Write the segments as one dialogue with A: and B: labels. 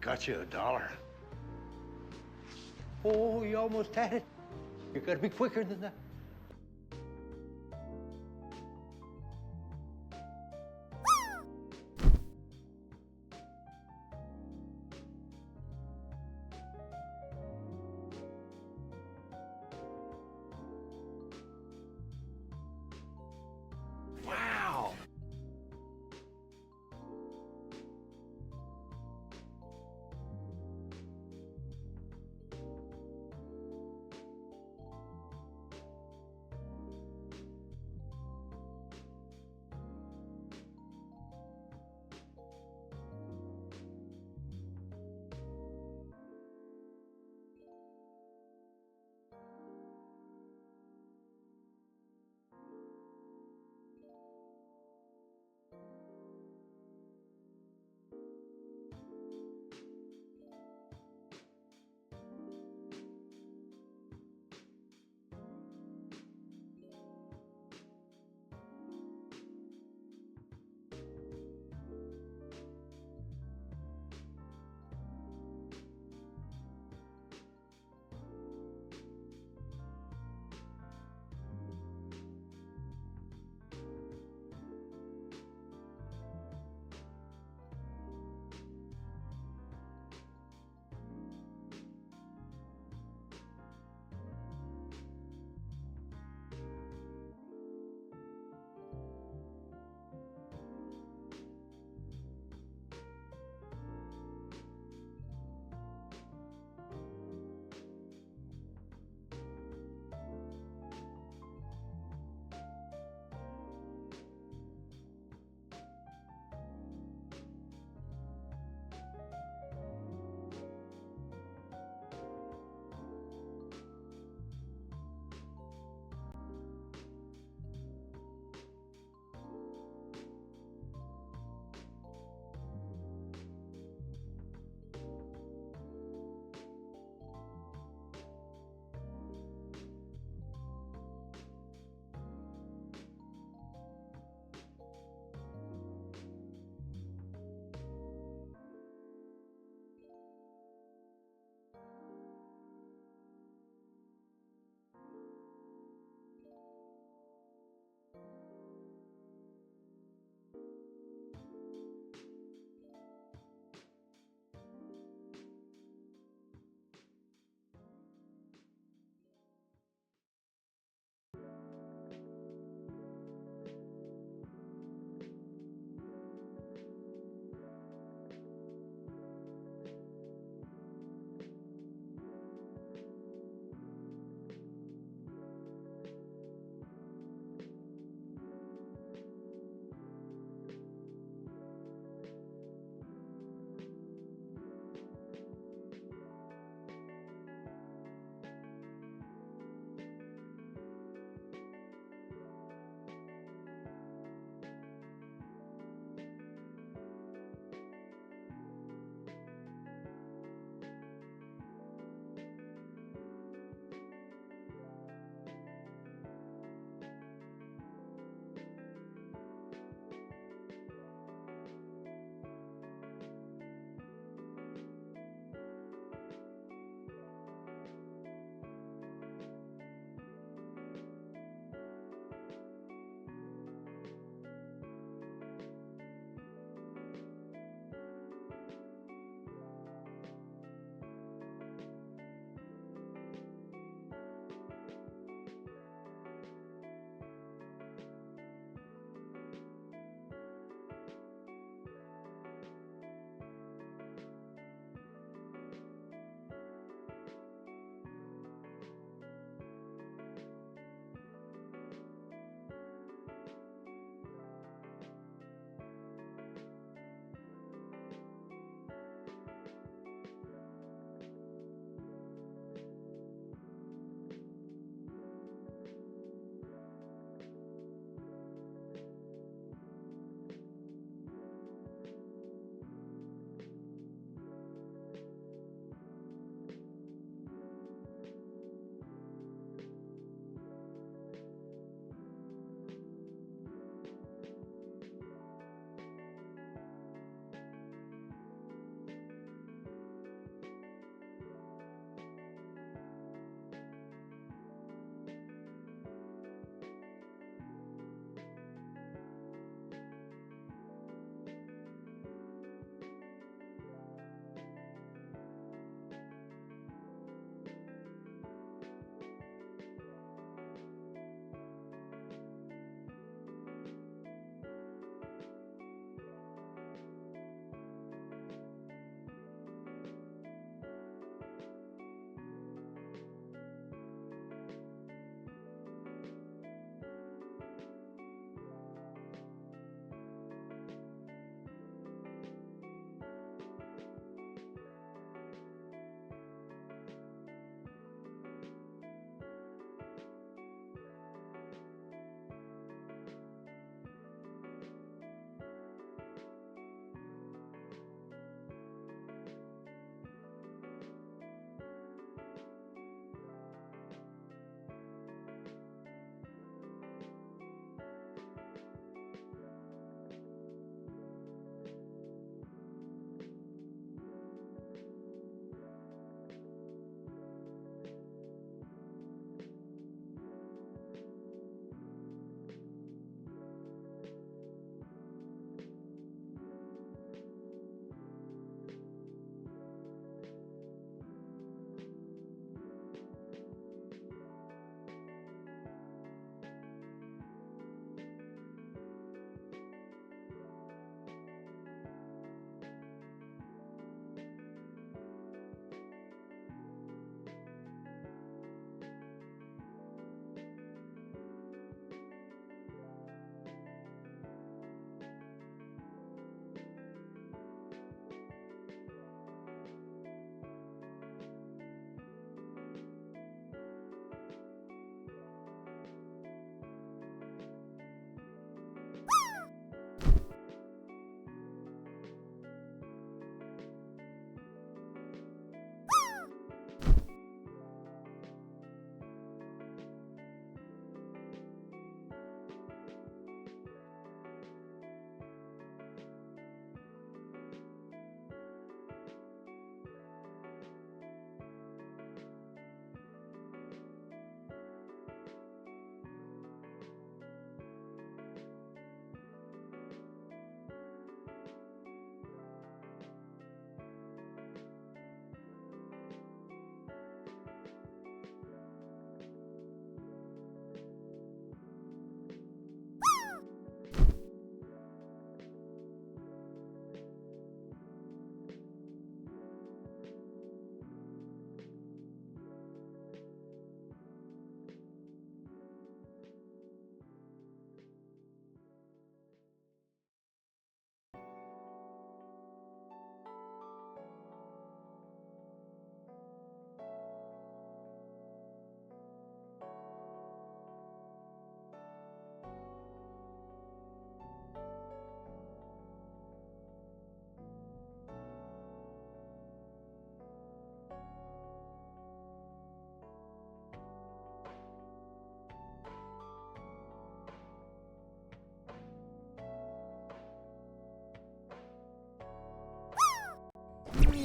A: got you $1. Oh, you almost had it. You gotta be quicker than that. Wow.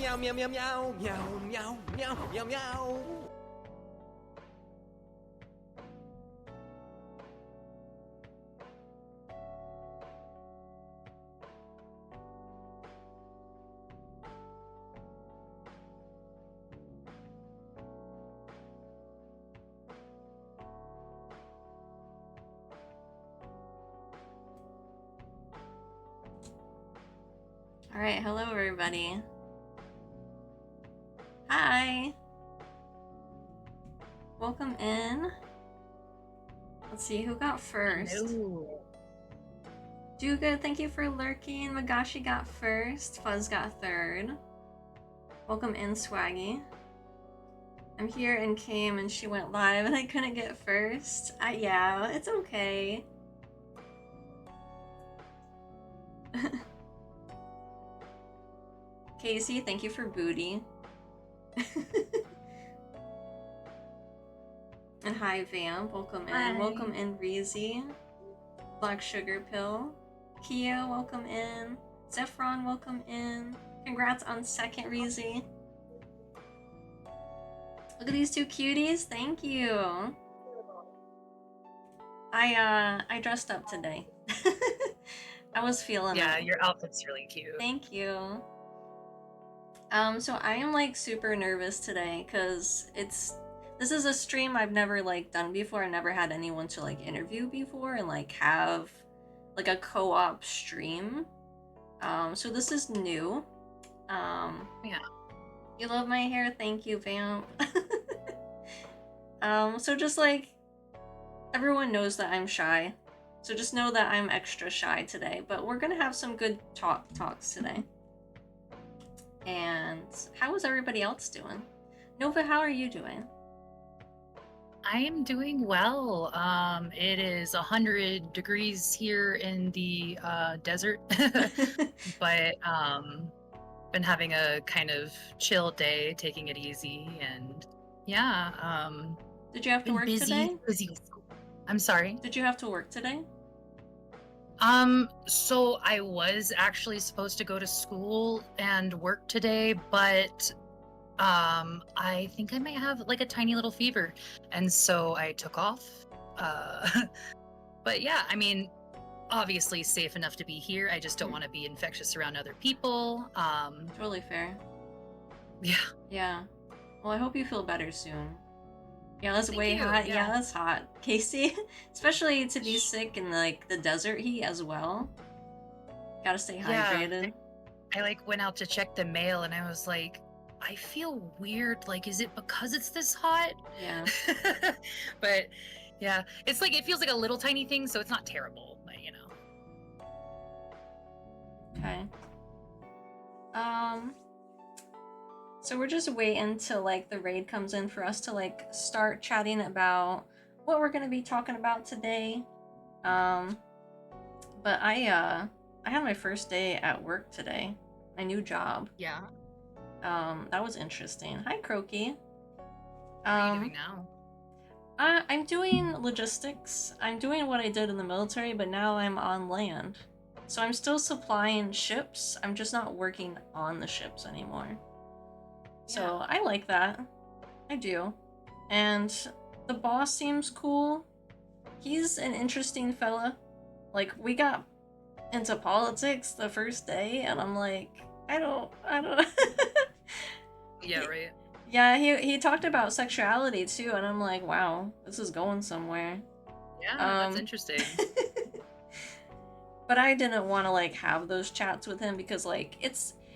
B: Meow, meow, meow, meow, meow, meow, meow, meow, meow.
C: All right, hello everybody. Hi. Welcome in. Let's see who got first.
D: Hello.
C: Do good, thank you for lurking. Magashi got first. Fuzz got third. Welcome in, Swaggy. I'm here and came and she went live and I couldn't get first. Yeah, it's okay. Casey, thank you for booty. And hi, Vamp. Welcome in.
D: Hi.
C: Welcome in, Reezy. Black Sugar Pill. Kia, welcome in. Zephron, welcome in. Congrats on second, Reezy. Look at these two cuties. Thank you. I dressed up today. I was feeling it.
D: Yeah, your outfit's really cute.
C: Thank you. So I am like super nervous today because this is a stream I've never like done before. I never had anyone to like interview before and like have like a co-op stream. So this is new.
D: Yeah.
C: You love my hair, thank you, Vamp. So just like everyone knows that I'm shy. So just know that I'm extra shy today, but we're gonna have some good talks today. And how is everybody else doing? Nova, how are you doing?
D: I am doing well. It is 100 degrees here in the desert, but been having a kind of chill day, taking it easy, and yeah.
C: Did you have to
D: Been
C: work
D: busy
C: today?
D: with school. I'm sorry.
C: Did you have to work today?
D: So I was actually supposed to go to school and work today, but I think I might have like a tiny little fever, and so I took off. But yeah, I mean, obviously safe enough to be here. I just don't want to be infectious around other people.
C: Totally fair.
D: Yeah.
C: Yeah. Well, I hope you feel better soon. Yeah, that's
D: Thank
C: way
D: you,
C: hot.
D: yeah.
C: Yeah, that's hot, Casey. Especially to be sick in like the desert heat as well. Gotta stay hydrated.
D: I like went out to check the mail, and I was like, I feel weird. Like, is it because it's this hot?
C: Yeah.
D: But yeah, it's like it feels like a little tiny thing, so it's not terrible, but you know.
C: Okay. So we're just waiting till like the raid comes in for us to like start chatting about what we're gonna be talking about today. But I had my first day at work today. My new job.
D: Yeah.
C: That was interesting. Hi, Croaky.
D: What are you doing now?
C: I'm doing logistics. I'm doing what I did in the military, but now I'm on land. So I'm still supplying ships. I'm just not working on the ships anymore. So I like that. I do. And the boss seems cool. He's an interesting fella. Like, we got into politics the first day, and I'm like, I don't
D: Yeah, right.
C: Yeah, he talked about sexuality too, and I'm like, wow, this is going somewhere.
D: Yeah, that's interesting.
C: But I didn't want to like have those chats with him because like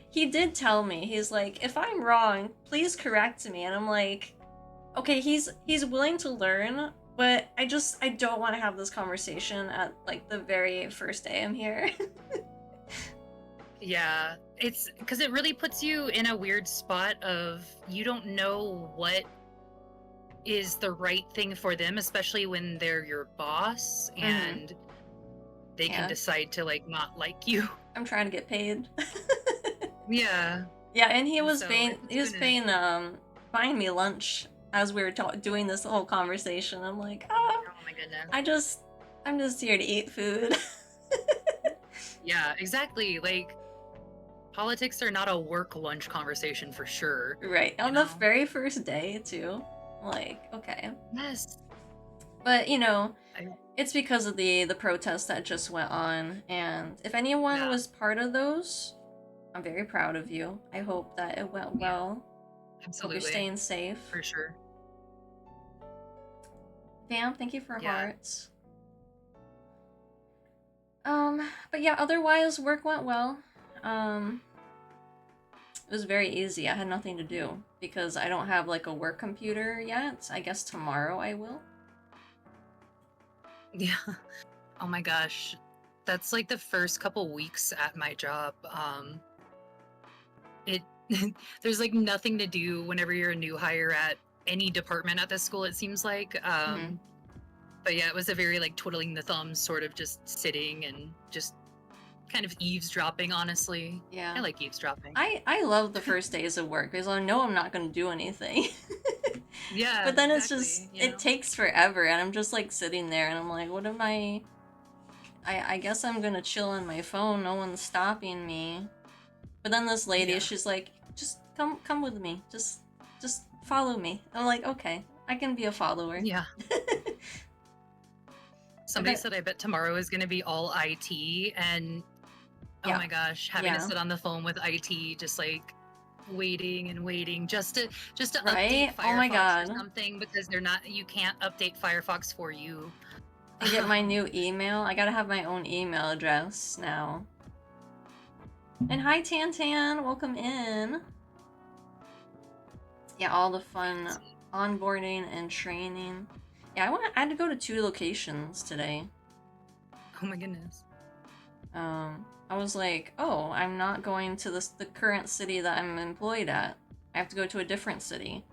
C: he did tell me, he's like, if I'm wrong, please correct me. And I'm like, okay, he's willing to learn, but I don't want to have this conversation at like the very first day I'm here.
D: Yeah, it's because it really puts you in a weird spot of you don't know what is the right thing for them, especially when they're your boss and they can decide to like not like you.
C: I'm trying to get paid.
D: Yeah.
C: Yeah, and he was
D: So
C: paying buying me lunch as we were doing this whole conversation. I'm like,
D: oh my goodness.
C: I'm just here to eat food.
D: Yeah, exactly. Like Politics are not a work lunch conversation for sure.
C: Right.
D: You
C: On the
D: know?
C: very first day, too. Like, okay.
D: Yes.
C: But, you know,
D: I,
C: it's because of the protest that just went on, and if anyone
D: yeah.
C: was part of those, I'm very proud of you. I hope that it went
D: Yeah.
C: well. Hope you're
D: Absolutely.
C: staying safe.
D: For sure.
C: Bam, thank you for
D: Yeah.
C: hearts. But yeah, otherwise work went well. It was very easy. I had nothing to do because I don't have like a work computer yet. I guess tomorrow I will.
D: Yeah. Oh my gosh. That's like the first couple weeks at my job. It there's like nothing to do whenever you're a new hire at any department at this school, it seems like.
C: Mhm.
D: But yeah, it was a very like twiddling the thumbs, sort of just sitting and just kind of eavesdropping, honestly.
C: Yeah.
D: I like eavesdropping.
C: I love the first days of work because I know I'm not going to do anything.
D: Yeah,
C: But then it's
D: exactly,
C: just,
D: you
C: it
D: know?
C: takes forever, and I'm just like sitting there, and I'm like, what am I guess I'm gonna chill on my phone. No one's stopping me. But then this lady,
D: Yeah.
C: she's like, just come with me. Just follow me. I'm like, okay, I can be a follower.
D: Yeah.
C: But
D: Somebody
C: then,
D: said I bet tomorrow is gonna be all IT, and oh
C: yeah,
D: my gosh, having to
C: yeah,
D: sit on the phone with IT, just like waiting and waiting just to update
C: right? Oh my
D: Firefox or
C: god.
D: something, because they're not, you can't update Firefox for you.
C: And get my new email. I gotta have my own email address now. And hi Tan Tan, welcome in. Yeah, all the fun onboarding and training. Yeah, I had to go to 2 locations today.
D: Oh my goodness.
C: I was like, oh, I'm not going to the current city that I'm employed at. I have to go to a different city.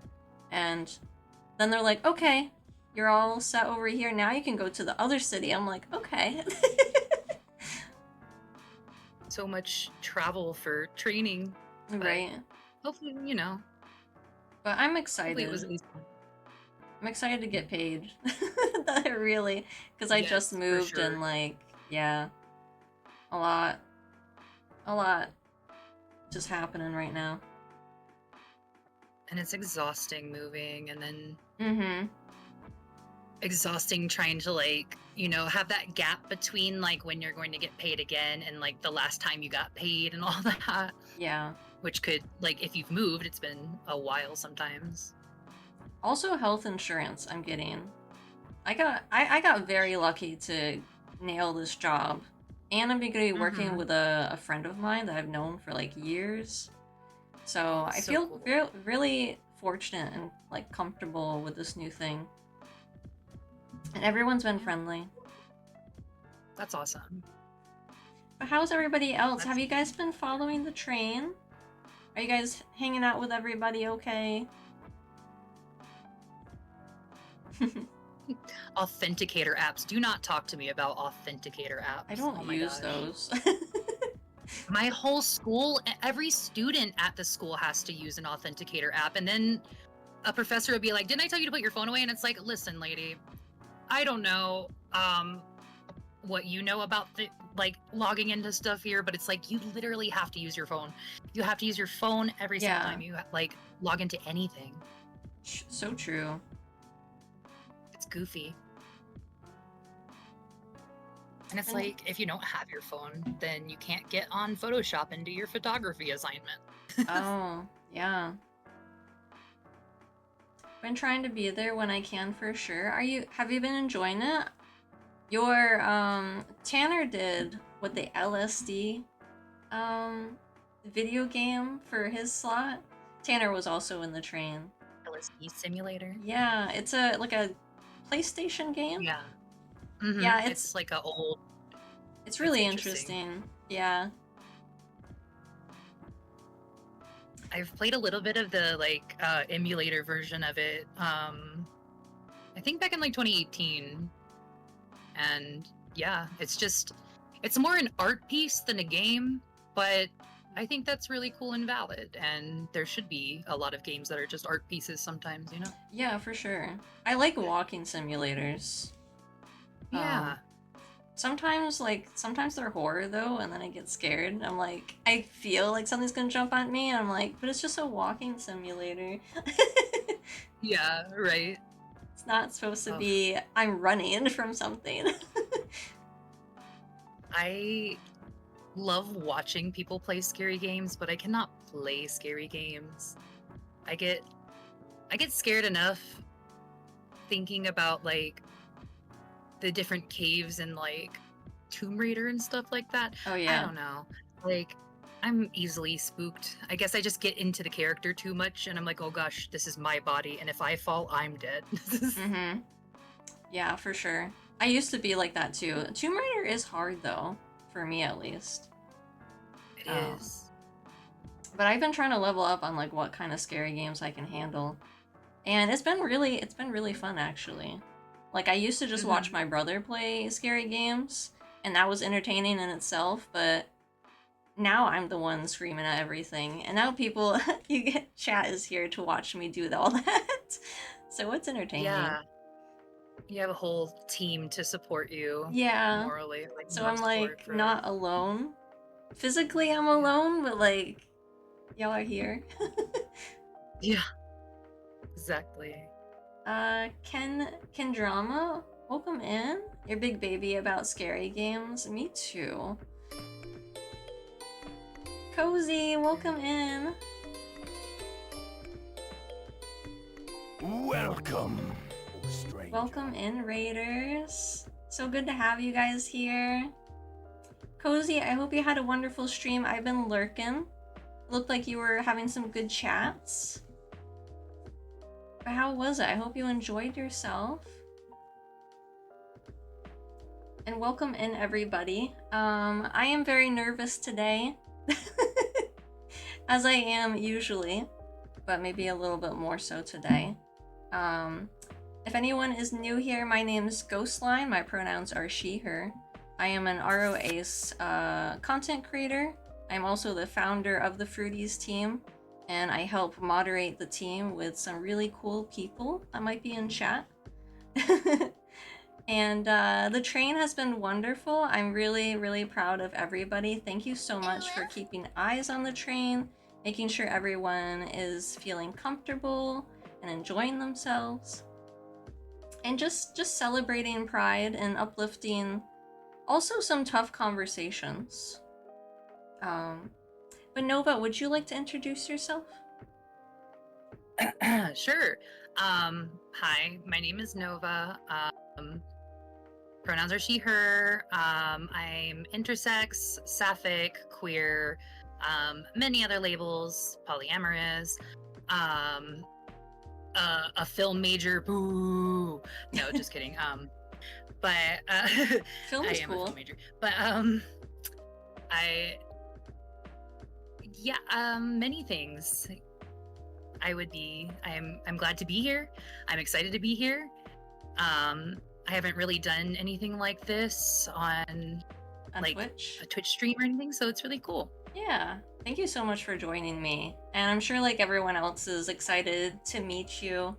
C: And then they're like, okay, you're all set over here. Now you can go to the other city. I'm like, okay.
D: So much travel for training.
C: Right.
D: Hopefully, you know.
C: But I'm
D: Hopefully
C: excited.
D: it was at least fun.
C: I'm excited to get paid. Really, because I just
D: Yes, for
C: moved
D: sure.
C: and like, yeah, a lot just happening right now.
D: And it's exhausting moving, and then
C: Mm-hmm.
D: exhausting trying to, like, you know, have that gap between like when you're going to get paid again and like the last time you got paid and all that.
C: Yeah.
D: Which could, like, if you've moved, it's been a while sometimes.
C: Also health insurance I'm getting. I got very lucky to nail this job. And I'm gonna be working
D: Mhm.
C: with a friend of mine that I've known for like years. So I
D: So
C: feel
D: cool.
C: really fortunate and like comfortable with this new thing. And everyone's been friendly.
D: That's awesome.
C: But how's everybody else? Have
D: That's
C: you guys been following the train? Are you guys hanging out with everybody okay?
D: authenticator apps. Do not talk to me about authenticator apps.
C: I don't
D: Oh my
C: use
D: gosh.
C: those.
D: My whole school, every student at the school has to use an authenticator app, and then a professor would be like, "Didn't I tell you to put your phone away?" And it's like, "Listen, lady, I don't know what you know about the like logging into stuff here, but it's like you literally have to use your phone. You have to use your phone every single
C: Yeah.
D: time you like log into anything.
C: So true.
D: It's goofy." And it's
C: And-
D: like, if you don't have your phone, then you can't get on Photoshop and do your photography assignment.
C: Oh, yeah. Been trying to be there when I can for sure. Have you been enjoying it? Your Tanner did what the LSD video game for his slot. Tanner was also in the train.
D: LSD simulator.
C: Yeah, it's a like a PlayStation game.
D: Yeah. Mhm.
C: Yeah,
D: It's like a old.
C: it's really
D: interesting.
C: interesting. Yeah.
D: I've played a little bit of the like emulator version of it. I think back in like 2018, and yeah, it's more an art piece than a game, but I think that's really cool and valid. And there should be a lot of games that are just art pieces sometimes, you know?
C: Yeah, for sure. I like walking simulators.
D: Yeah.
C: Sometimes, sometimes they're horror though, and then I get scared. I'm like, I feel like something's gonna jump at me, and I'm like, but it's just a walking simulator.
D: Yeah, right.
C: It's not supposed to
D: Oh,
C: be, I'm running from something.
D: I love watching people play scary games, but I cannot play scary games. I get scared enough thinking about like the different caves and like Tomb Raider and stuff like that.
C: Oh
D: I
C: yeah.
D: don't know. Like I'm easily spooked. I guess I just get into the character too much and I'm like, "Oh gosh, this is my body and if I fall, I'm dead."
C: Mm-hmm. Yeah, for sure. I used to be like that too. Tomb Raider is hard though, for me at least.
D: It
C: Um,
D: is.
C: but I've been trying to level up on like what kind of scary games I can handle. And it's been really fun actually. Like I used to just watch
D: Mhm.
C: my brother play scary games, and that was entertaining in itself, but now I'm the one screaming at everything. And now people you get chat is here to watch me do all that. So it's entertaining.
D: Yeah. You have a whole team to support you
C: Yeah.
D: morally, like
C: So
D: moral
C: I'm
D: support
C: like
D: for.
C: not alone. Physically I'm
D: Yeah.
C: alone, but like y'all are here.
D: Yeah, exactly.
C: Ken Drama, welcome in. Your big baby about scary games. Me too. Cozy, welcome in.
B: Welcome, stranger.
C: Welcome in, Raiders. So good to have you guys here. Cozy, I hope you had a wonderful stream. I've been lurking. Looked like you were having some good chats. But how was it? I hope you enjoyed yourself. And welcome in, everybody. I am very nervous today. As I am usually, but maybe a little bit more so today. If anyone is new here, my name is Ghostline. My pronouns are she, her. I am an ROAce content creator. I'm also the founder of the Fruities team, and I help moderate the team with some really cool people that might be in chat. And the train has been wonderful. I'm really proud of everybody. Thank you so much for keeping eyes on the train, making sure everyone is feeling comfortable and enjoying themselves, and just celebrating pride and uplifting also some tough conversations. But Nova, would you like to introduce yourself?
D: Sure. Hi, my name is Nova. Pronouns are she, her. I'm intersex, sapphic, queer, many other labels, polyamorous, a film major, boo. No, just kidding. But
C: Film
D: I
C: is
D: am
C: cool.
D: a film major. But many things. I'm glad to be here. I'm excited to be here. I haven't really done anything like this on like
C: Twitch?
D: a Twitch stream or anything, so it's really cool.
C: Yeah, thank you so much for joining me. And I'm sure like everyone else is excited to meet you.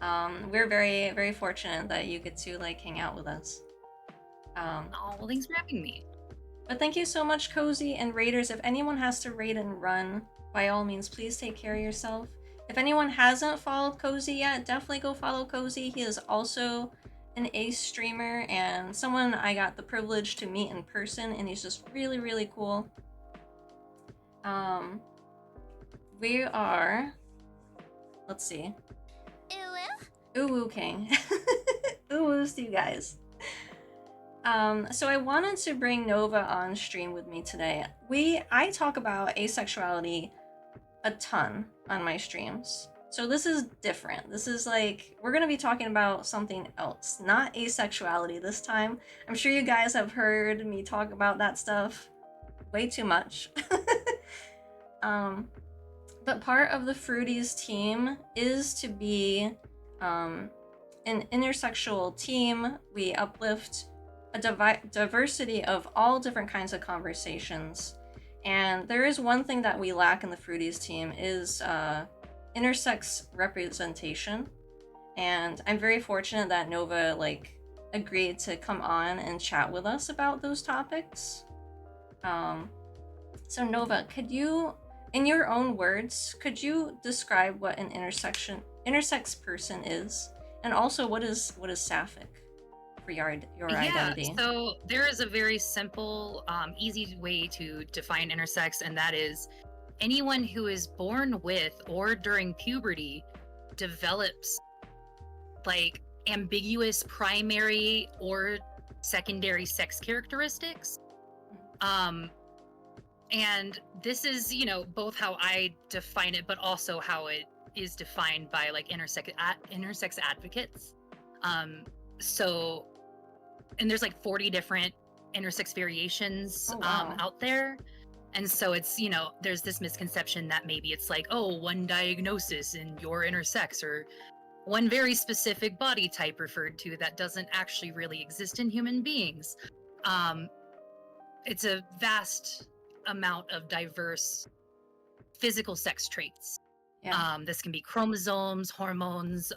C: We're very fortunate that you get to like hang out with us.
D: Oh, well, thanks for having me.
C: But thank you so much, Cozy and Raiders. If anyone has to raid and run, by all means, please take care of yourself. If anyone hasn't followed Cozy yet, definitely go follow Cozy. He is also an ace streamer and someone I got the privilege to meet in person, and he's just really cool. We are, let's see. Uwu King. Uwu's to you guys. So I wanted to bring Nova on stream with me today. I talk about asexuality a ton on my streams. So this is different. This is like, we're gonna be talking about something else, not asexuality this time. I'm sure you guys have heard me talk about that stuff way too much. But part of the Fruities team is to be an intersexual team. We uplift a diversity of all different kinds of conversations. And there is one thing that we lack in the Fruities team is intersex representation. And I'm very fortunate that Nova like agreed to come on and chat with us about those topics. So Nova, could you, in your own words, could you describe what an intersex person is, and also what is sapphic for your
D: Yeah,
C: identity?
D: so there is a very simple, easy way to define intersex, and that is anyone who is born with or during puberty develops like ambiguous primary or secondary sex characteristics. And this is, both how I define it, but also how it is defined by like intersex advocates. So, and there's like 40 different intersex variations
C: Oh, wow.
D: out there. And so it's, there's this misconception that maybe it's like, oh, one diagnosis and you're intersex, or one very specific body type referred to that doesn't actually really exist in human beings. It's a vast amount of diverse physical sex traits.
C: Yeah.
D: This can be chromosomes, hormones,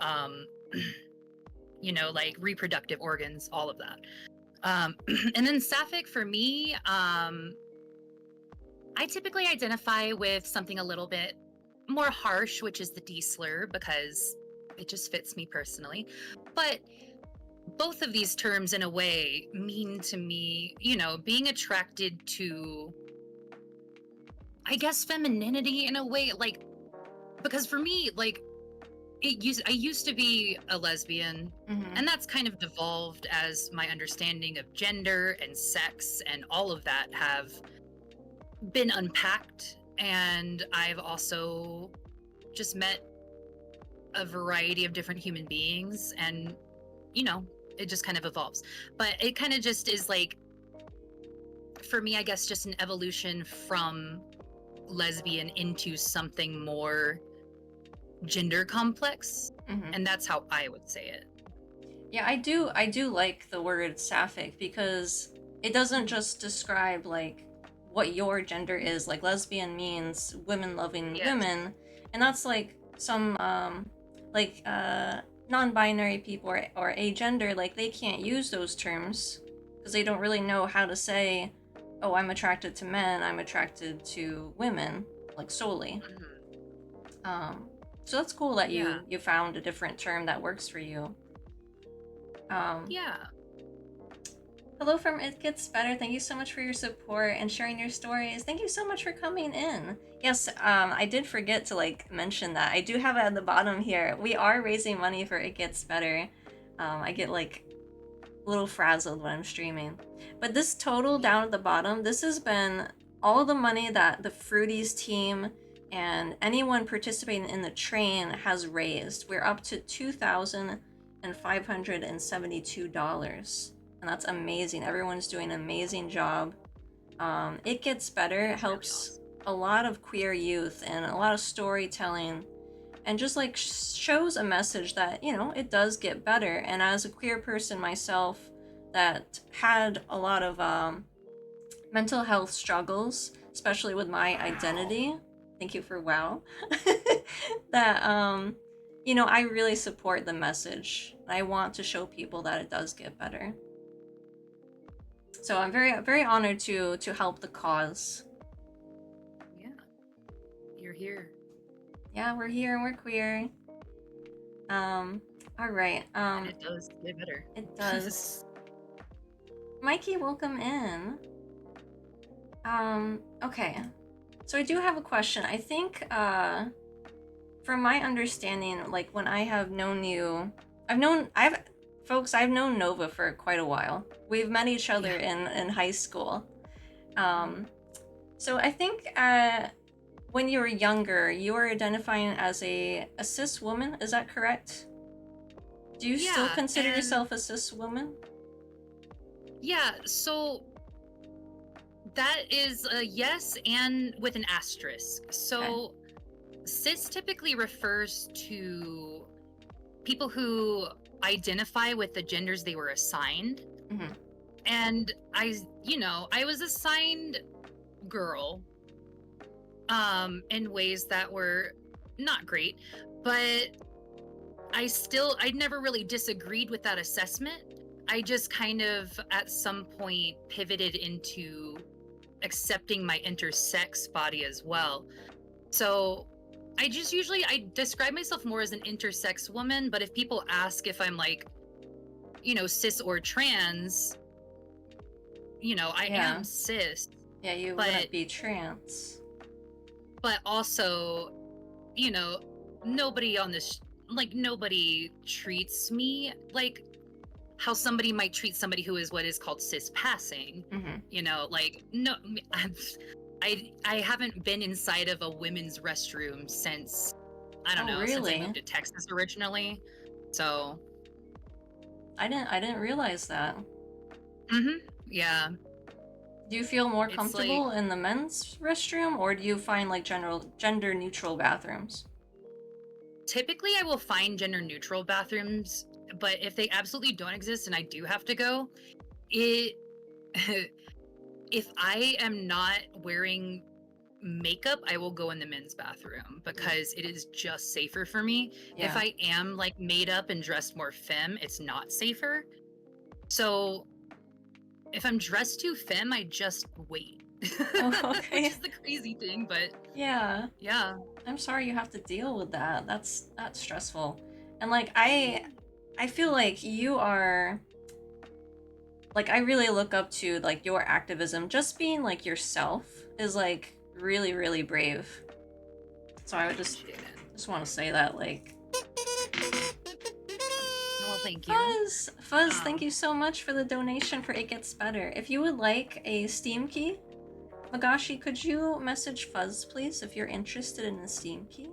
D: like reproductive organs, all of that. And then sapphic for me, I typically identify with something a little bit more harsh, which is the D slur, because it just fits me personally. But both of these terms, in a way, mean to me, being attracted to, I guess, femininity in a way, like, because for me, like, I used to be a lesbian, and that's kind of devolved as my understanding of gender and sex and all of that have been unpacked. And I've also just met a variety of different human beings, and it just kind of evolves. But it kind of just is like, for me, I guess, just an evolution from lesbian into something more gender complex. And that's how I would say it.
C: Yeah, I do like the word sapphic, because it doesn't just describe like what your gender is. Like lesbian means women loving women, and that's like some non-binary people or agender, like they can't use those terms because they don't really know how to say, oh, I'm attracted to men, I'm attracted to women, like solely. So that's cool that you found a different term that works for you.
D: Yeah.
C: Hello from It Gets Better. Thank you so much for your support and sharing your stories. Thank you so much for coming in. Yes, I did forget to like mention that. I do have it at the bottom here. We are raising money for It Gets Better. I get like a little frazzled when I'm streaming. But this total down at the bottom, this has been all the money that the Fruities team and anyone participating in the train has raised. We're up to $2,572. And that's amazing. Everyone's doing an amazing job. It Gets Better helps a lot of queer youth and a lot of storytelling, and just like shows a message that, it does get better. And as a queer person myself that had a lot of mental health struggles, especially with my identity, thank you for wow, that I really support the message. I want to show people that it does get better. So I'm very, very honored to help the cause.
D: Yeah. You're here.
C: Yeah, we're here and we're queer. All right.
D: And it does get better.
C: It does. Mikey, welcome in. Okay. So I do have a question. I think, from my understanding, like when I have known you, I've known Nova for quite a while. We've met each other in high school. So I think when you were younger, you were identifying as a cis woman. Is that correct? Do you still consider yourself a cis woman?
D: Yeah, so that is a yes, and with an asterisk. So cis typically refers to people who identify with the genders they were assigned. And I was assigned girl in ways that were not great, but I never really disagreed with that assessment. I just kind of at some point pivoted into accepting my intersex body as well. So I just usually I describe myself more as an intersex woman, but if people ask if I'm like, cis or trans, I
C: Yeah.
D: am cis,
C: Yeah, you
D: but
C: wouldn't be trans.
D: but also, nobody on this nobody treats me like how somebody might treat somebody who is what is called cis passing. Like no, I haven't been inside of a women's restroom since I don't
C: Oh,
D: know, since I
C: really?
D: moved to Texas originally. So,
C: I didn't realize that.
D: yeah,
C: Do you feel more
D: it's like
C: comfortable in the men's restroom, or do you find like general gender neutral bathrooms?
D: typically I will find gender neutral bathrooms, but if they absolutely don't exist and I do have to go, it if I am not wearing makeup, I will go in the men's bathroom because it is just safer for me. If
C: Yeah.
D: I am like made up and dressed more femme, it's not safer. So if I'm dressed too femme, I just wait.
C: Oh, okay.
D: Which is the crazy thing, but
C: Yeah.
D: yeah.
C: I'm sorry you have to deal with that. That's stressful. And like I feel like you are like I really look up to like your activism. Just being like yourself is like really, really brave. So I would just
D: Appreciate it.
C: want to say that like
D: Well, thank you.
C: Fuzz, thank you so much for the donation for It Gets Better. If you would like a Steam key, Magashi, could you message Fuzz, please, if you're interested in a Steam key?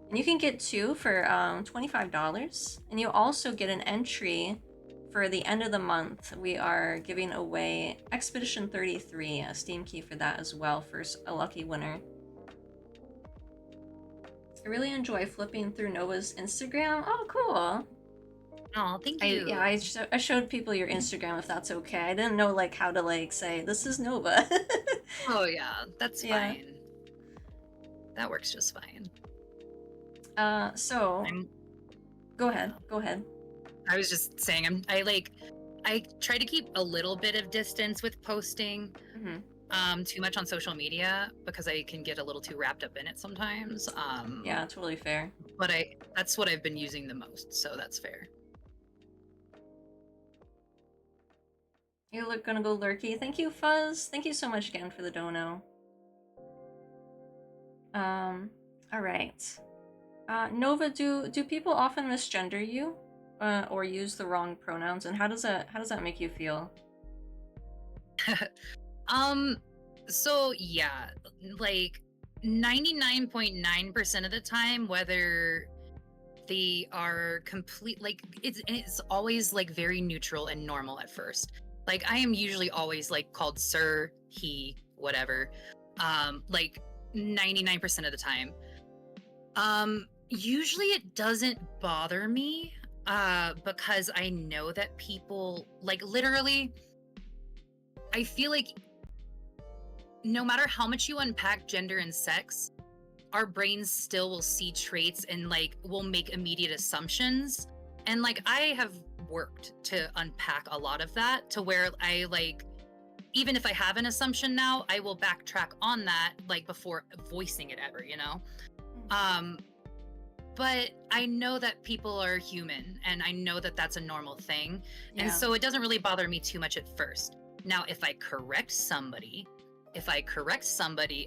C: And you can get 2 for $25. And you also get an entry for the end of the month. We are giving away Expedition 33, a Steam key for that as well for a lucky winner. I really enjoy flipping through Nova's Instagram. Oh, cool.
D: Oh, thank you.
C: I showed people your Instagram, if that's okay. I didn't know like how to like say this is Nova.
D: Oh yeah, that's
C: Yeah.
D: fine. That works just fine.
C: So go ahead. Go ahead.
D: I was just saying I try to keep a little bit of distance with posting too much on social media because I can get a little too wrapped up in it sometimes.
C: Yeah, totally fair.
D: But that's what I've been using the most, so that's fair.
C: You're gonna go lurky. Thank you, Fuzz. Thank you so much again for the dono. All right. Nova, do people often misgender you, or use the wrong pronouns, and how does that make you feel?
D: So yeah, like 99.9% of the time, whether they are complete, like it's always like very neutral and normal at first. Like I am usually always like called sir, he, whatever. Like 99% of the time. Usually it doesn't bother me because I know that people like literally I feel like no matter how much you unpack gender and sex, our brains still will see traits and like will make immediate assumptions. And like I have worked to unpack a lot of that to where I like even if I have an assumption now, I will backtrack on that like before voicing it ever, but I know that people are human and I know that that's a normal thing.
C: Yeah.
D: And so it doesn't really bother me too much at first. Now, if I correct somebody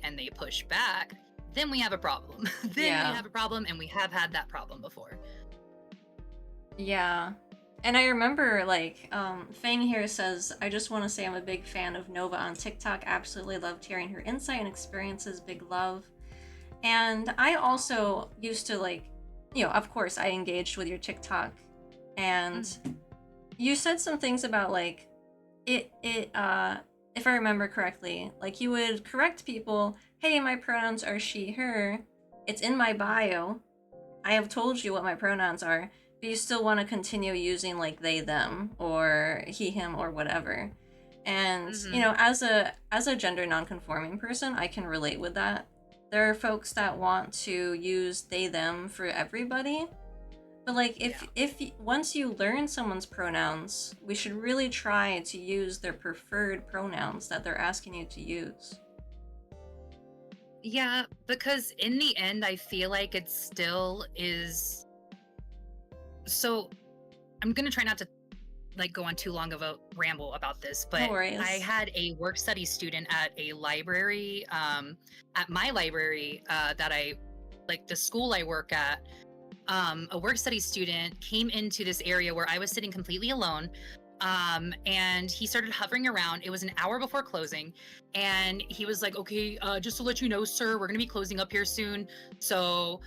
D: and they push back, then we have a problem. We have a problem, and we have had that problem before.
C: Yeah. And I remember, like, Fang here says, I just want to say I'm a big fan of Nova on TikTok. Absolutely loved hearing her insight and experiences. Big love. And I also used to, like, of course, I engaged with your TikTok. And you said some things about, like, if I remember correctly, like, you would correct people, hey, my pronouns are she, her. It's in my bio. I have told you what my pronouns are. But you still want to continue using like they, them, or he, him, or whatever. And as a gender non-conforming person, I can relate with that. There are folks that want to use they, them for everybody, But like,
D: Yeah.
C: once you learn someone's pronouns, we should really try to use their preferred pronouns that they're asking you to use.
D: Yeah, because in the end, I feel like it still is. So I'm gonna try not to like go on too long of a ramble about this,
C: No
D: but I
C: worries.
D: had a work study student at a library, at my library, that I like the school I work at. A work study student came into this area where I was sitting completely alone. And he started hovering around. It was an hour before closing. And he was like, okay, just to let you know, sir, we're going to be closing up here soon. So,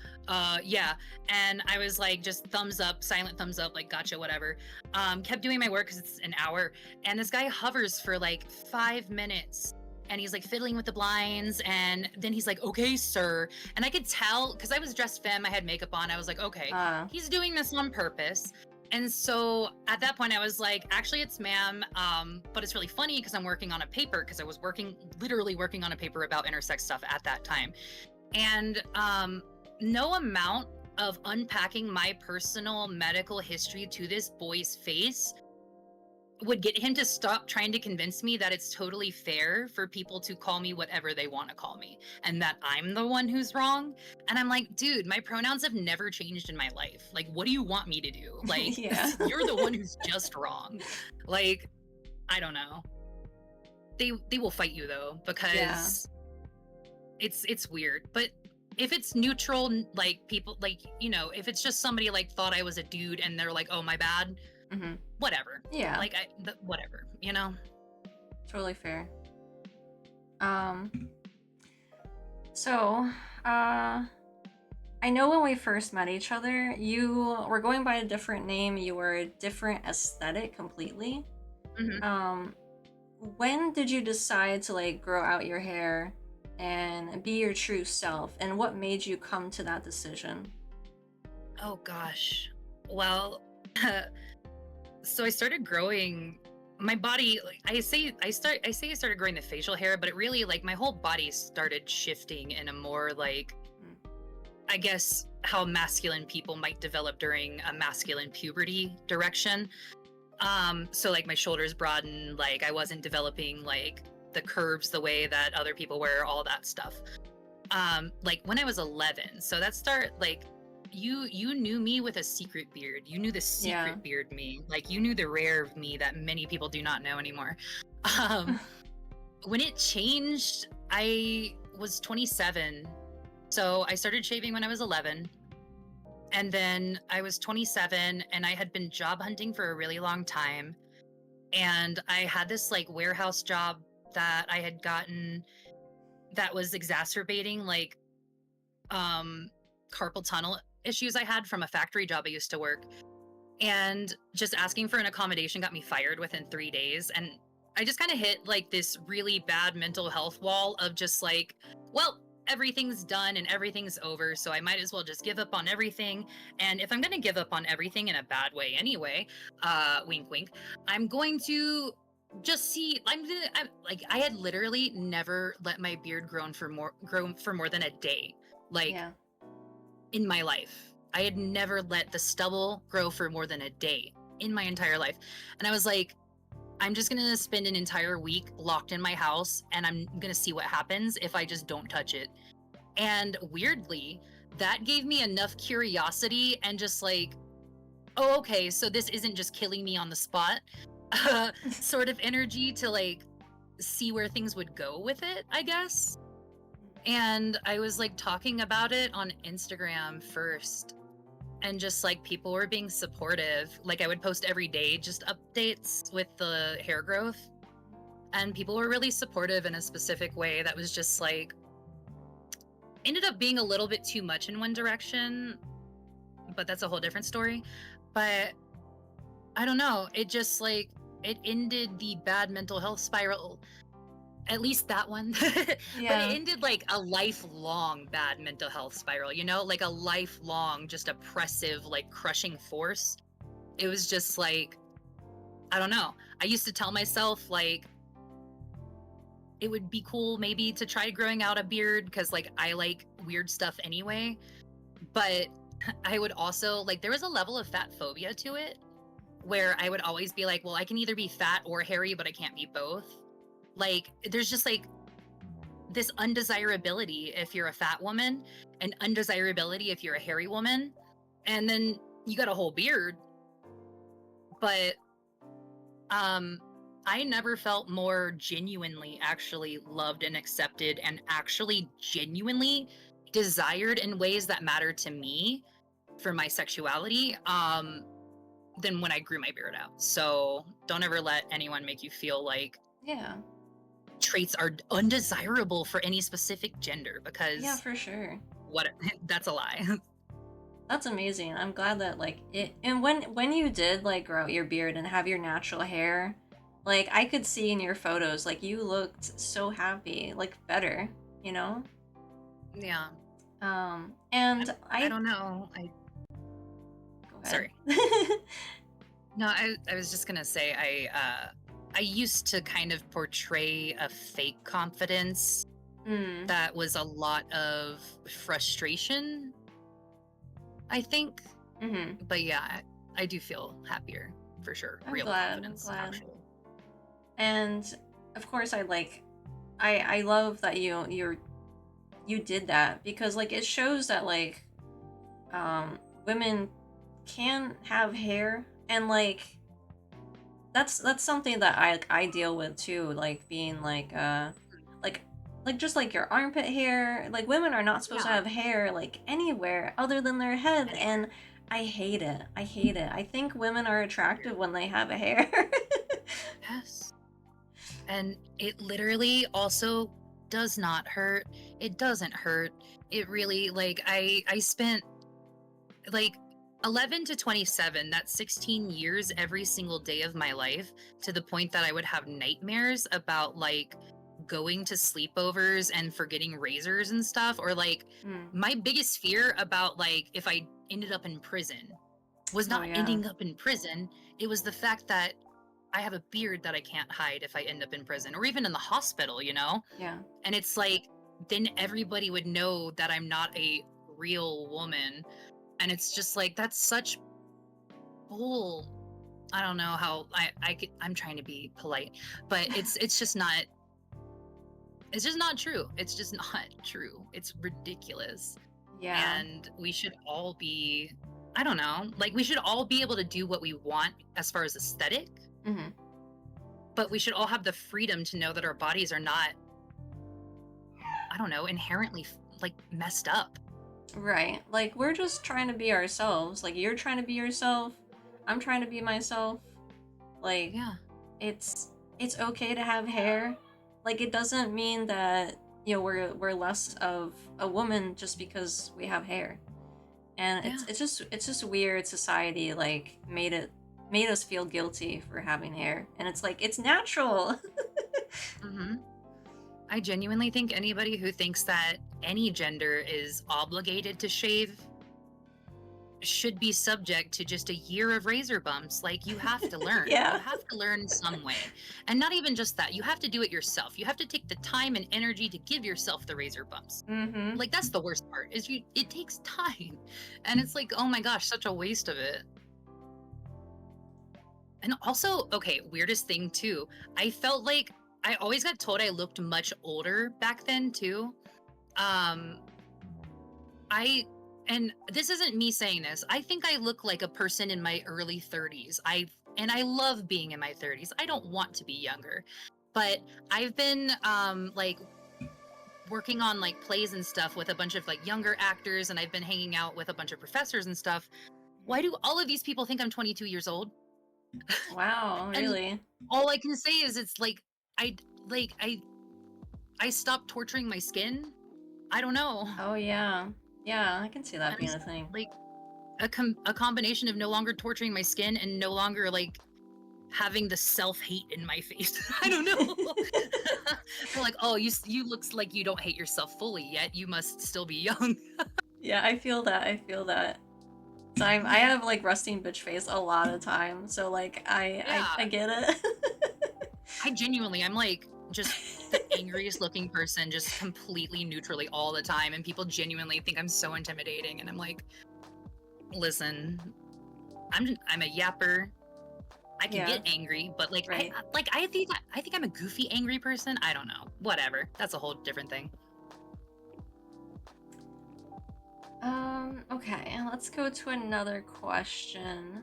D: yeah. And I was like, just thumbs up, silent thumbs up, like, gotcha, whatever. Kept doing my work because it's an hour. And this guy hovers for like 5 minutes. And he's like fiddling with the blinds. And then he's like, okay, sir. And I could tell because I was dressed femme, I had makeup on. I was like, okay, he's doing this on purpose. And so at that point, I was like, actually, it's ma'am. But it's really funny because I'm working on a paper because I was literally working on a paper about intersex stuff at that time. And no amount of unpacking my personal medical history to this boy's face would get him to stop trying to convince me that it's totally fair for people to call me whatever they want to call me and that I'm the one who's wrong. And I'm like, dude, my pronouns have never changed in my life. Like, what do you want me to do? Like,
C: Yeah.
D: you're the one who's just wrong. Like, I don't know. They will fight you though, because it's weird. But if it's neutral, like people like, if it's just somebody like thought I was a dude and they're like, oh, my bad, whatever.
C: Yeah.
D: Like whatever,
C: Totally fair. So, I know when we first met each other, you were going by a different name. You were a different aesthetic completely. When did you decide to like grow out your hair and be your true self? And what made you come to that decision?
D: Oh gosh. Well, so I started growing my body. Like I say I started growing the facial hair, but it really like my whole body started shifting in a more like, I guess how masculine people might develop during a masculine puberty direction. So like my shoulders broadened, like I wasn't developing like the curves the way that other people were, all that stuff. Like when I was 11, so that start like you knew me with a secret beard. You knew the secret beard me. Like you knew the rare me that many people do not know anymore. When it changed, I was 27. So I started shaving when I was 11. And then I was 27 and I had been job hunting for a really long time. And I had this like warehouse job that I had gotten that was exacerbating like carpal tunnel issues I had from a factory job I used to work. And just asking for an accommodation got me fired within 3 days. And I just kind of hit like this really bad mental health wall of just like, well, everything's done and everything's over, so I might as well just give up on everything. And if I'm going to give up on everything in a bad way anyway, wink wink, I'm going to just see I had literally never let my beard grow for more than a day, like in my life. I had never let the stubble grow for more than a day in my entire life. And I was like, I'm just going to spend an entire week locked in my house and I'm going to see what happens if I just don't touch it. And weirdly, that gave me enough curiosity and just like, oh, okay, so this isn't just killing me on the spot sort of energy to like see where things would go with it, I guess. And I was like talking about it on Instagram first. And just like people were being supportive. Like I would post every day just updates with the hair growth. And people were really supportive in a specific way that was just like, ended up being a little bit too much in one direction. But that's a whole different story. But I don't know. It just like, it ended the bad mental health spiral. At least that one. But it ended like a lifelong bad mental health spiral, like a lifelong just oppressive, like crushing force. It was just like, I don't know. I used to tell myself like it would be cool maybe to try growing out a beard because like I like weird stuff anyway. But I would also like there was a level of fat phobia to it where I would always be like, well, I can either be fat or hairy, but I can't be both. Like there's just like this undesirability if you're a fat woman and undesirability if you're a hairy woman. And then you got a whole beard. But I never felt more genuinely actually loved and accepted and actually genuinely desired in ways that matter to me for my sexuality than when I grew my beard out. So don't ever let anyone make you feel like
C: Yeah.
D: traits are undesirable for any specific gender, because
C: Yeah, for sure.
D: what that's a lie.
C: That's amazing. I'm glad that like it, and when you did like grow out your beard and have your natural hair, like I could see in your photos like you looked so happy, like better, you know?
D: Yeah.
C: And
D: I don't know.
C: Go ahead.
D: Sorry. No, I was just gonna say I used to kind of portray a fake confidence that was a lot of frustration, I think. But yeah, I do feel happier for sure.
C: I'm
D: Real
C: glad,
D: confidence,
C: I'm glad.
D: actually.
C: And of course I love that you did that, because like it shows that like women can have hair, and like that's something that I deal with too, like being like just like your armpit hair, like women are not supposed to
D: Yeah.
C: have hair like anywhere other than their head.
D: Anywhere.
C: And I hate it. I think women are attractive when they have hair.
D: Yes. And it literally also does not hurt. It doesn't hurt. It really, like, I spent like 11 to 27, that's 16 years every single day of my life, to the point that I would have nightmares about like going to sleepovers and forgetting razors and stuff. Or like my biggest fear about like if I ended up in prison was not ending up in prison. It was the fact that I have a beard that I can't hide if I end up in prison, or even in the hospital, you know?
C: Yeah.
D: And it's like, then everybody would know that I'm not a real woman. And it's just like, that's such bull. I don't know how I'm trying to be polite, but it's just not true. It's just not true. It's ridiculous.
C: Yeah.
D: And we should all be, I don't know, like we should all be able to do what we want as far as aesthetic. But we should all have the freedom to know that our bodies are not, I don't know, inherently like messed up.
C: Right. Like we're just trying to be ourselves. Like you're trying to be yourself. I'm trying to be myself. Like
D: Yeah.
C: It's okay to have hair. Like it doesn't mean that, you know, we're less of a woman just because we have hair. And it's just weird society like made us feel guilty for having hair. And it's like it's natural.
D: I genuinely think anybody who thinks that any gender is obligated to shave should be subject to just a year of razor bumps. Like you have to learn.
C: Yeah.
D: You have to learn some way. And not even just that, you have to do it yourself. You have to take the time and energy to give yourself the razor bumps. Like that's the worst part, is it takes time. And it's like, oh my gosh, such a waste of it. And also, okay, weirdest thing too, I felt like I always got told I looked much older back then too. And this isn't me saying this, I think I look like a person in my early 30s. I love being in my 30s. I don't want to be younger. But I've been like working on like plays and stuff with a bunch of like younger actors, and I've been hanging out with a bunch of professors and stuff. Why do all of these people think I'm 22 years old?
C: Wow, really?
D: All I can say is it's like I stopped torturing my skin. I don't know.
C: Oh yeah. Yeah, I can see that being a thing.
D: Like a combination of no longer torturing my skin and no longer like having the self-hate in my face. I don't know. They're like, oh, you looks like you don't hate yourself fully yet. You must still be young.
C: Yeah, I feel that. So I have like resting bitch face a lot of time. So like I get it.
D: I'm like just the angriest looking person, just completely neutrally all the time, and people genuinely think I'm so intimidating, and I'm like, listen, I'm a yapper. I can
C: Yeah.
D: get angry, but like
C: Right.
D: I think I'm a goofy angry person. I don't know. Whatever. That's a whole different thing.
C: Okay, let's go to another question.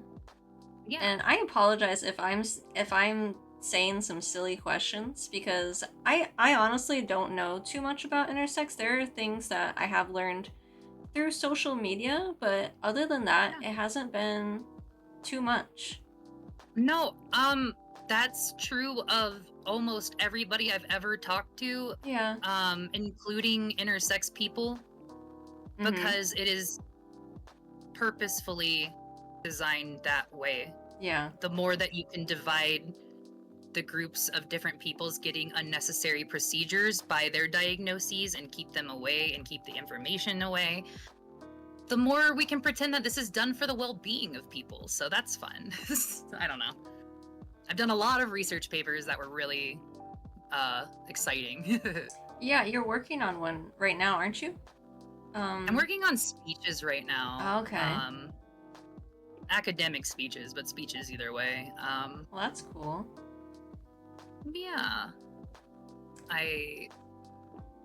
D: Yeah.
C: And I apologize if I'm saying some silly questions because I honestly don't know too much about intersex. There are things that I have learned through social media, but other than that,
D: Yeah.
C: it hasn't been too much.
D: No, that's true of almost everybody I've ever talked to,
C: Yeah.
D: including intersex people,
C: Mhm.
D: because it is purposefully designed that way.
C: Yeah.
D: The more that you can divide the groups of different peoples getting unnecessary procedures by their diagnoses and keep them away and keep the information away, the more we can pretend that this is done for the well-being of people. So that's fun. I don't know. I've done a lot of research papers that were really exciting.
C: Yeah, you're working on one right now, aren't you?
D: I'm working on speeches right now.
C: Okay.
D: Academic speeches, but speeches either way.
C: Well, that's cool.
D: Yeah. I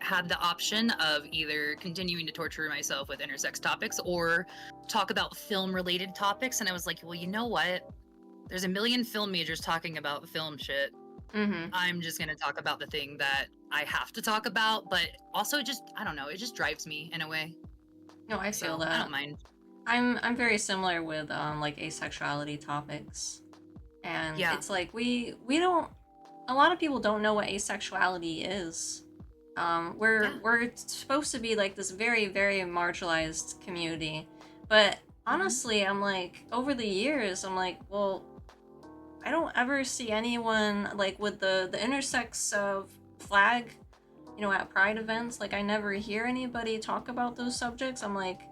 D: had the option of either continuing to torture myself with intersex topics or talk about film related topics, and I was like, well, you know what? There's a million film majors talking about film shit.
C: Mm-hmm.
D: I'm just gonna talk about the thing that I have to talk about, but also just, I don't know, it just drives me in a way.
C: No, I feel
D: So
C: that.
D: I don't mind.
C: I'm very similar with like asexuality topics. And
D: Yeah.
C: it's like we don't, a lot of people don't know what asexuality is. We're supposed to be like this very, very marginalized community. But honestly, I'm like, over the years, I'm like, well, I don't ever see anyone like with the intersex flag, you know, at pride events. Like I never hear anybody talk about those subjects. I'm like,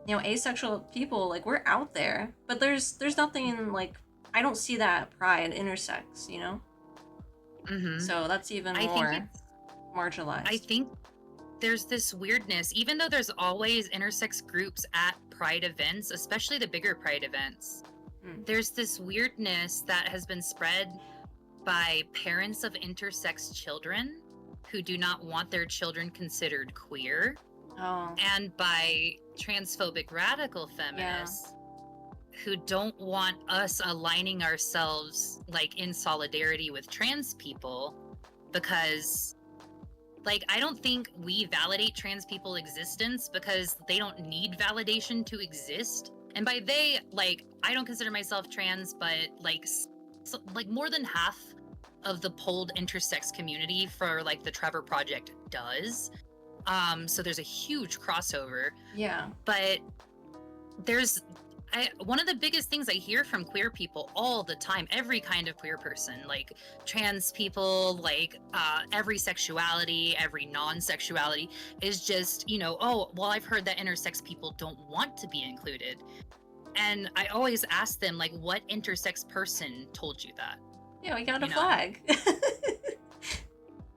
C: you know, asexual people, like we're out there, but there's nothing like, I don't see that at pride intersex, you know. So that's even more marginalized.
D: I think there's this weirdness, even though there's always intersex groups at pride events, especially the bigger pride events. There's this weirdness that has been spread by parents of intersex children who do not want their children considered queer.
C: Oh.
D: And by transphobic radical feminists who don't want us aligning ourselves like in solidarity with trans people, because like I don't think we validate trans people existence because they don't need validation to exist. And by they, like, I don't consider myself trans, but like more than half of the polled intersex community for like the Trevor Project does. So there's a huge crossover.
C: Yeah.
D: But there's one of the biggest things I hear from queer people all the time, every kind of queer person, like trans people, like every sexuality, every non-sexuality, is just, you know, oh, well, I've heard that intersex people don't want to be included. And I always ask them, like, what intersex person told you that?
C: Yeah, we got a flag.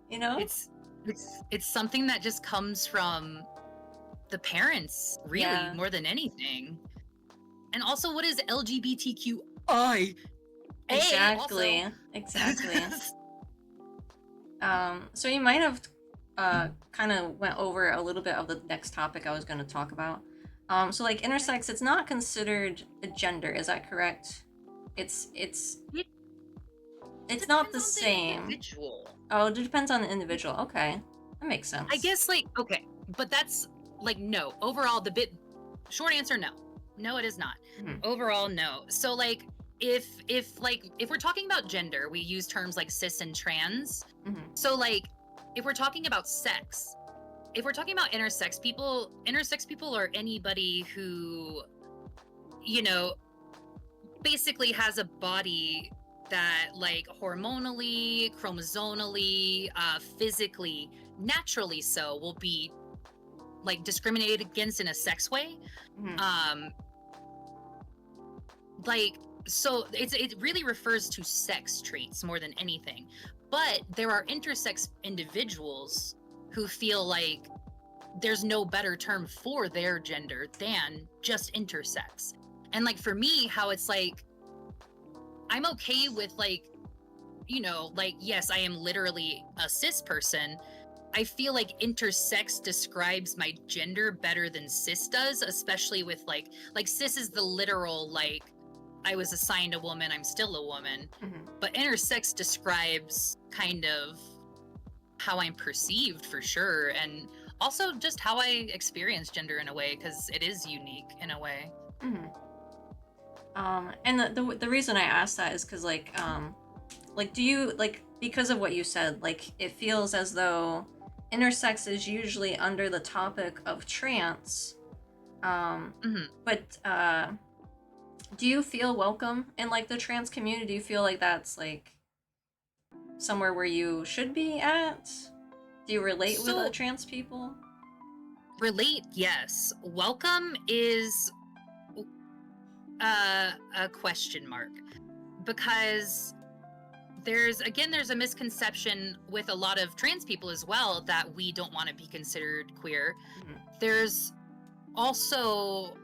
C: You know?
D: It's something that just comes from the parents, really, more than anything. And also, what is LGBTQI?
C: Exactly. So you might have kind of went over a little bit of the next topic I was going to talk about. So like intersex, it's not considered a gender, is that correct? It's not the same.
D: Individual.
C: Oh, it depends on the individual. Okay, that makes sense.
D: I guess, like, okay, but that's like no. Overall, short answer, no, it is not. Overall, no. So like, if we're talking about gender, we use terms like cis and trans. So like, if we're talking about sex, if we're talking about intersex people are anybody who, you know, basically has a body that like hormonally, chromosomally, physically, naturally so will be like discriminated against in a sex way. Like, so it really refers to sex traits more than anything. But there are intersex individuals who feel like there's no better term for their gender than just intersex. And like for me, how it's like, I'm okay with like, you know, like, yes, I am literally a cis person. I feel like intersex describes my gender better than cis does, especially with like cis is the literal, like, I was assigned a woman, I'm still a woman. But intersex describes kind of how I'm perceived for sure. And also just how I experience gender in a way, because it is unique in a way.
C: And the reason I asked that is because like do you like, because of what you said, like it feels as though intersex is usually under the topic of trans, but do you feel welcome in like the trans community? Do you feel like that's like somewhere where you should be at? Do you relate with other trans people?
D: Relate, yes. Welcome is a question mark, because there's a misconception with a lot of trans people as well that we don't want to be considered queer. There's also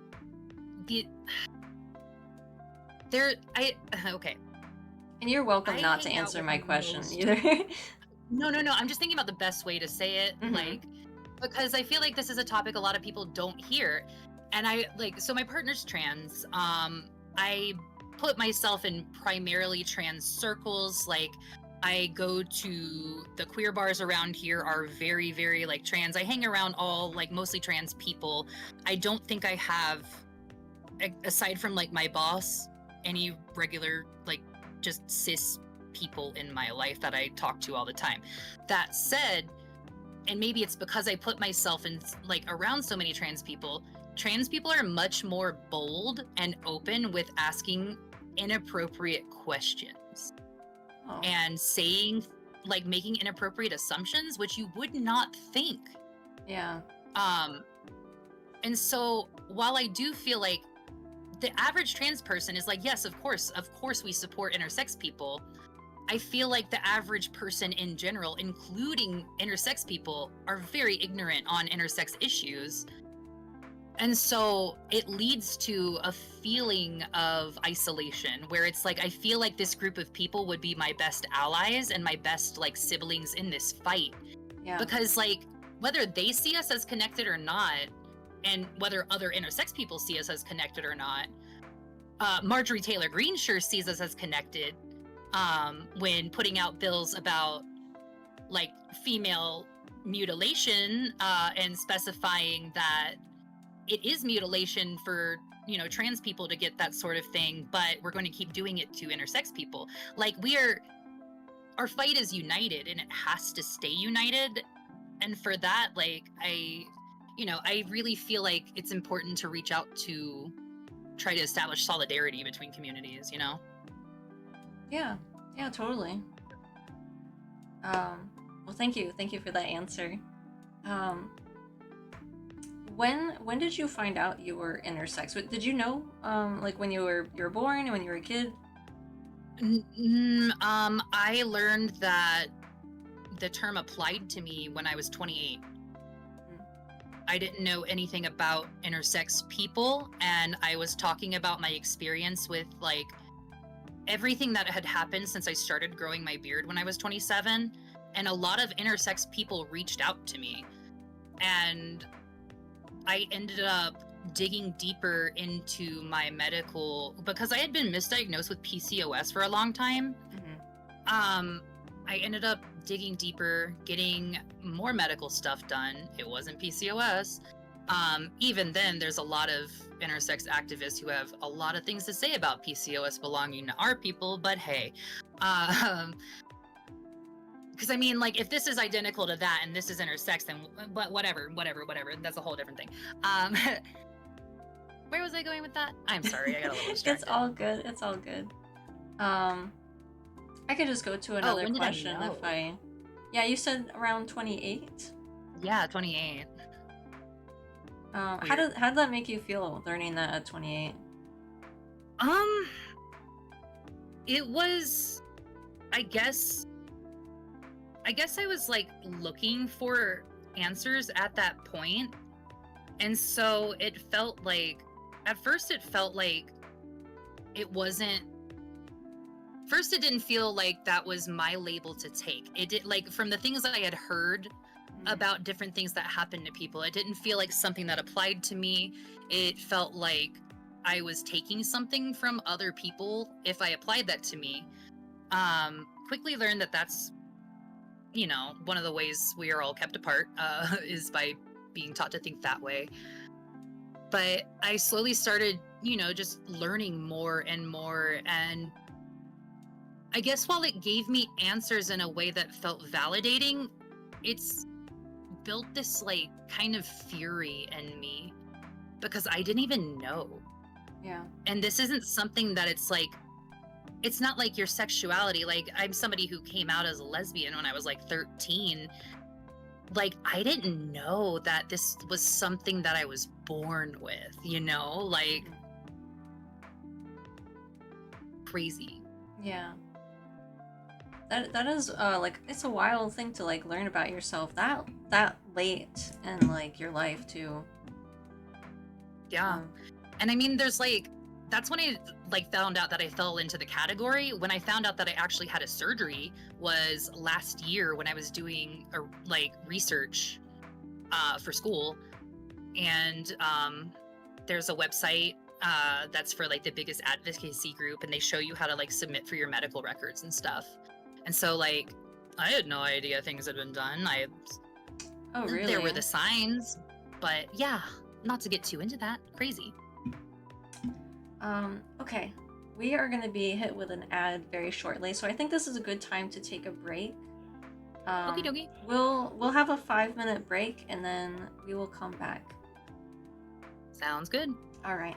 D: okay.
C: And you're welcome not to answer my question either.
D: No. I'm just thinking about the best way to say it, like, because I feel like this is a topic a lot of people don't hear. And so my partner's trans. I put myself in primarily trans circles. Like, I go to the queer bars around here are very, very like trans. I hang around all like mostly trans people. I don't think I have, aside from like my boss, any regular like just cis people in my life that I talk to all the time. That said, and maybe it's because I put myself in like around so many trans people are much more bold and open with asking inappropriate questions and saying, like, making inappropriate assumptions, which you would not think.
C: Yeah.
D: And so while I do feel like the average trans person is like, yes, of course we support intersex people, I feel like the average person in general, including intersex people, are very ignorant on intersex issues. And so it leads to a feeling of isolation where it's like, I feel like this group of people would be my best allies and my best like siblings in this fight.
C: Yeah.
D: Because like, whether they see us as connected or not, and whether other intersex people see us as connected or not, Marjorie Taylor Greene sure sees us as connected when putting out bills about like female mutilation and specifying that it is mutilation for, you know, trans people to get that sort of thing, but we're going to keep doing it to intersex people. Like, our fight is united and it has to stay united. And for that, like, I really feel like it's important to reach out to try to establish solidarity between communities, you know?
C: Yeah, totally. Well, thank you for that answer. When did you find out you were intersex? Did you know, like when you were born, when you were a kid?
D: I learned that the term applied to me when I was 28. I didn't know anything about intersex people, and I was talking about my experience with like everything that had happened since I started growing my beard when I was 27, and a lot of intersex people reached out to me, and I ended up digging deeper into my medical, because I had been misdiagnosed with PCOS for a long time. I ended up digging deeper, getting more medical stuff done. It wasn't PCOS. Even then, there's a lot of intersex activists who have a lot of things to say about PCOS belonging to our people, but hey. Because I mean, like, if this is identical to that and this is intersex, then whatever. That's a whole different thing. Where was I going with that? I'm sorry, I got a little distracted.
C: It's all good. I could just go to another question if I... Yeah, you said around 28?
D: Yeah, 28.
C: How did that make you feel, learning that at 28?
D: It was, I guess I was like looking for answers at that point. And so it felt like, at first it felt like it wasn't, first it didn't feel like that was my label to take. It did, like, from the things that I had heard about different things that happened to people, it didn't feel like something that applied to me. It felt like I was taking something from other people if I applied that to me. Quickly learned that that's, you know, one of the ways we are all kept apart, is by being taught to think that way. But I slowly started, you know, just learning more and more. And I guess while it gave me answers in a way that felt validating, it's built this like kind of fury in me because I didn't even know.
C: Yeah.
D: And this isn't something that it's like, it's not like your sexuality. Like, I'm somebody who came out as a lesbian when I was like 13. Like, I didn't know that this was something that I was born with, you know? Like, crazy.
C: Yeah. That is like, it's a wild thing to like learn about yourself that late in like your life too.
D: Yeah. And I mean, there's like, that's when I like found out that I fell into the category. When I found out that I actually had a surgery was last year when I was doing like research for school. And there's a website that's for like the biggest advocacy group, and they show you how to like submit for your medical records and stuff. And so like, I had no idea things had been done.
C: Oh, really?
D: There were the signs, but yeah, not to get too into that. Crazy.
C: Okay. We are going to be hit with an ad very shortly, so I think this is a good time to take a break.
D: Okie dokie.
C: We'll have a 5-minute break, and then we will come back.
D: Sounds good.
C: All right.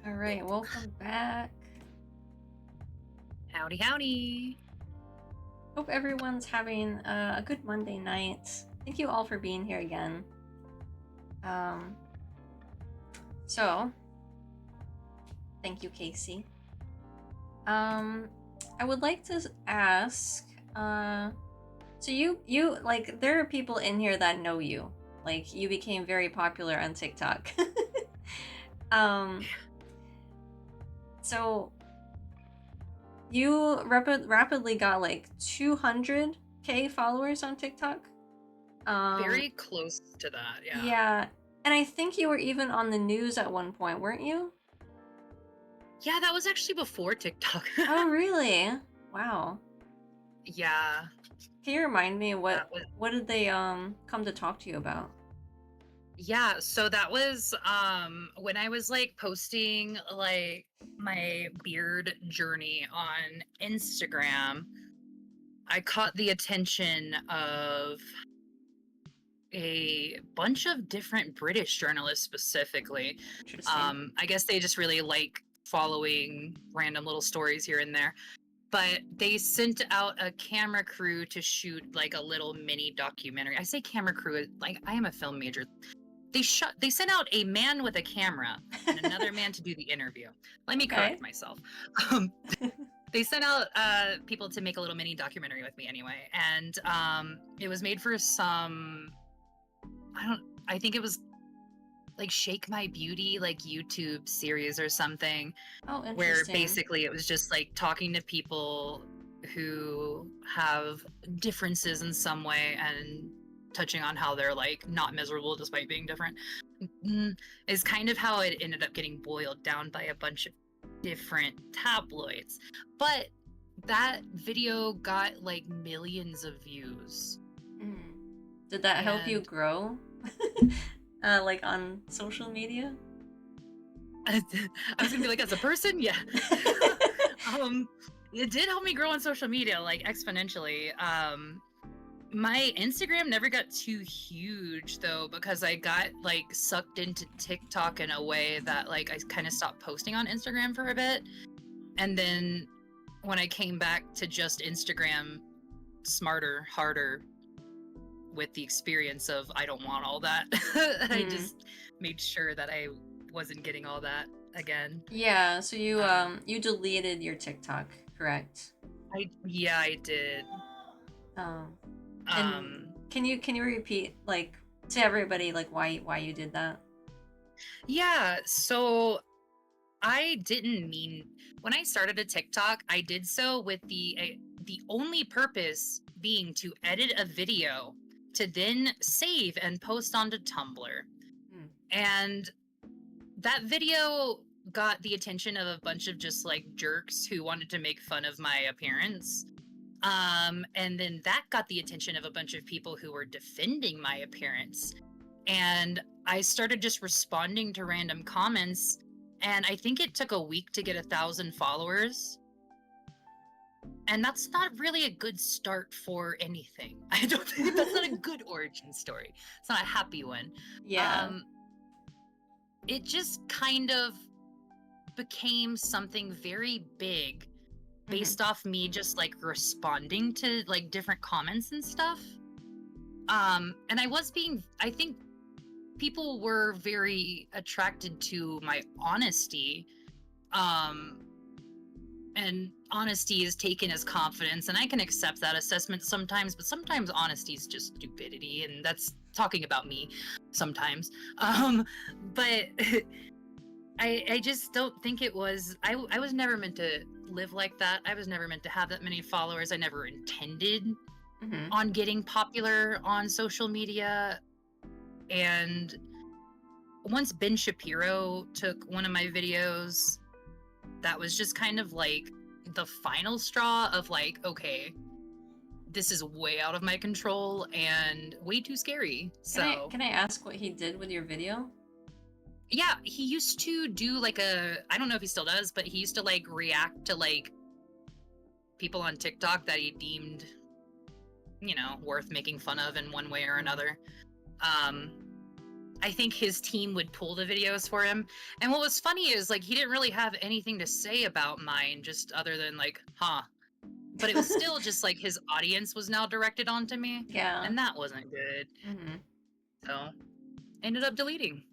C: All right, welcome back.
D: Howdy, howdy.
C: Hope everyone's having a good Monday night. Thank you all for being here again. So, thank you, Casey. I would like to ask, so you like, there are people in here that know you. Like, you became very popular on TikTok. So you rapidly got like 200K followers on TikTok.
D: Very close to that, yeah.
C: Yeah, and I think you were even on the news at one point, weren't you?
D: Yeah, that was actually before TikTok.
C: Oh, really? Wow.
D: Yeah.
C: Can you remind me
D: That was-
C: what did they come to talk to you about?
D: Yeah, so that was when I was like posting like my beard journey on Instagram. I caught the attention of a bunch of different British journalists specifically.
C: Interesting.
D: I guess they just really like following random little stories here and there. But they sent out a camera crew to shoot like a little mini documentary. I say camera crew, like I am a film major. They sent out a man with a camera and another man to do the interview. Let me correct myself. They sent out people to make a little mini documentary with me anyway, and it was made for some, I think it was like Shake My Beauty, like YouTube series or something.
C: Oh, interesting.
D: Where basically it was just like talking to people who have differences in some way and touching on how they're like not miserable despite being different, is kind of how it ended up getting boiled down by a bunch of different tabloids. But that video got like millions of views.
C: Did that help you grow? Like on social media?
D: I was gonna be like, as a person, yeah. It did help me grow on social media like exponentially. My Instagram never got too huge though, because I got like sucked into TikTok in a way that like I kind of stopped posting on Instagram for a bit. And then when I came back to just Instagram, smarter, harder, with the experience of I don't want all that. I just made sure that I wasn't getting all that again.
C: Yeah, so you deleted your TikTok, correct?
D: I did.
C: And can you repeat like to everybody like why you did that?
D: Yeah, so I didn't mean, when I started a TikTok, I did so with the only purpose being to edit a video to then save and post onto Tumblr. And that video got the attention of a bunch of just like jerks who wanted to make fun of my appearance. And then that got the attention of a bunch of people who were defending my appearance. And I started just responding to random comments. And I think it took a week to get 1,000 followers. And that's not really a good start for anything. I don't think that's not a good origin story. It's not a happy one.
C: Yeah.
D: It just kind of became something very big based off me just like responding to like different comments and stuff. And I think people were very attracted to my honesty. And honesty is taken as confidence, and I can accept that assessment sometimes, but sometimes honesty is just stupidity, and that's talking about me sometimes. But I just don't think it was, I was never meant to live like that. I was never meant to have that many followers. I never intended on getting popular on social media. And once Ben Shapiro took one of my videos, that was just kind of like the final straw of like, okay, this is way out of my control and way too scary.
C: Can I ask what he did with your video?
D: Yeah, he used to do like I don't know if he still does, but he used to like react to like people on TikTok that he deemed, worth making fun of in one way or another. I think his team would pull the videos for him. And what was funny is like he didn't really have anything to say about mine, just other than like, huh. But it was still just like his audience was now directed onto me.
C: Yeah.
D: And that wasn't good.
C: Mm-hmm.
D: So ended up deleting.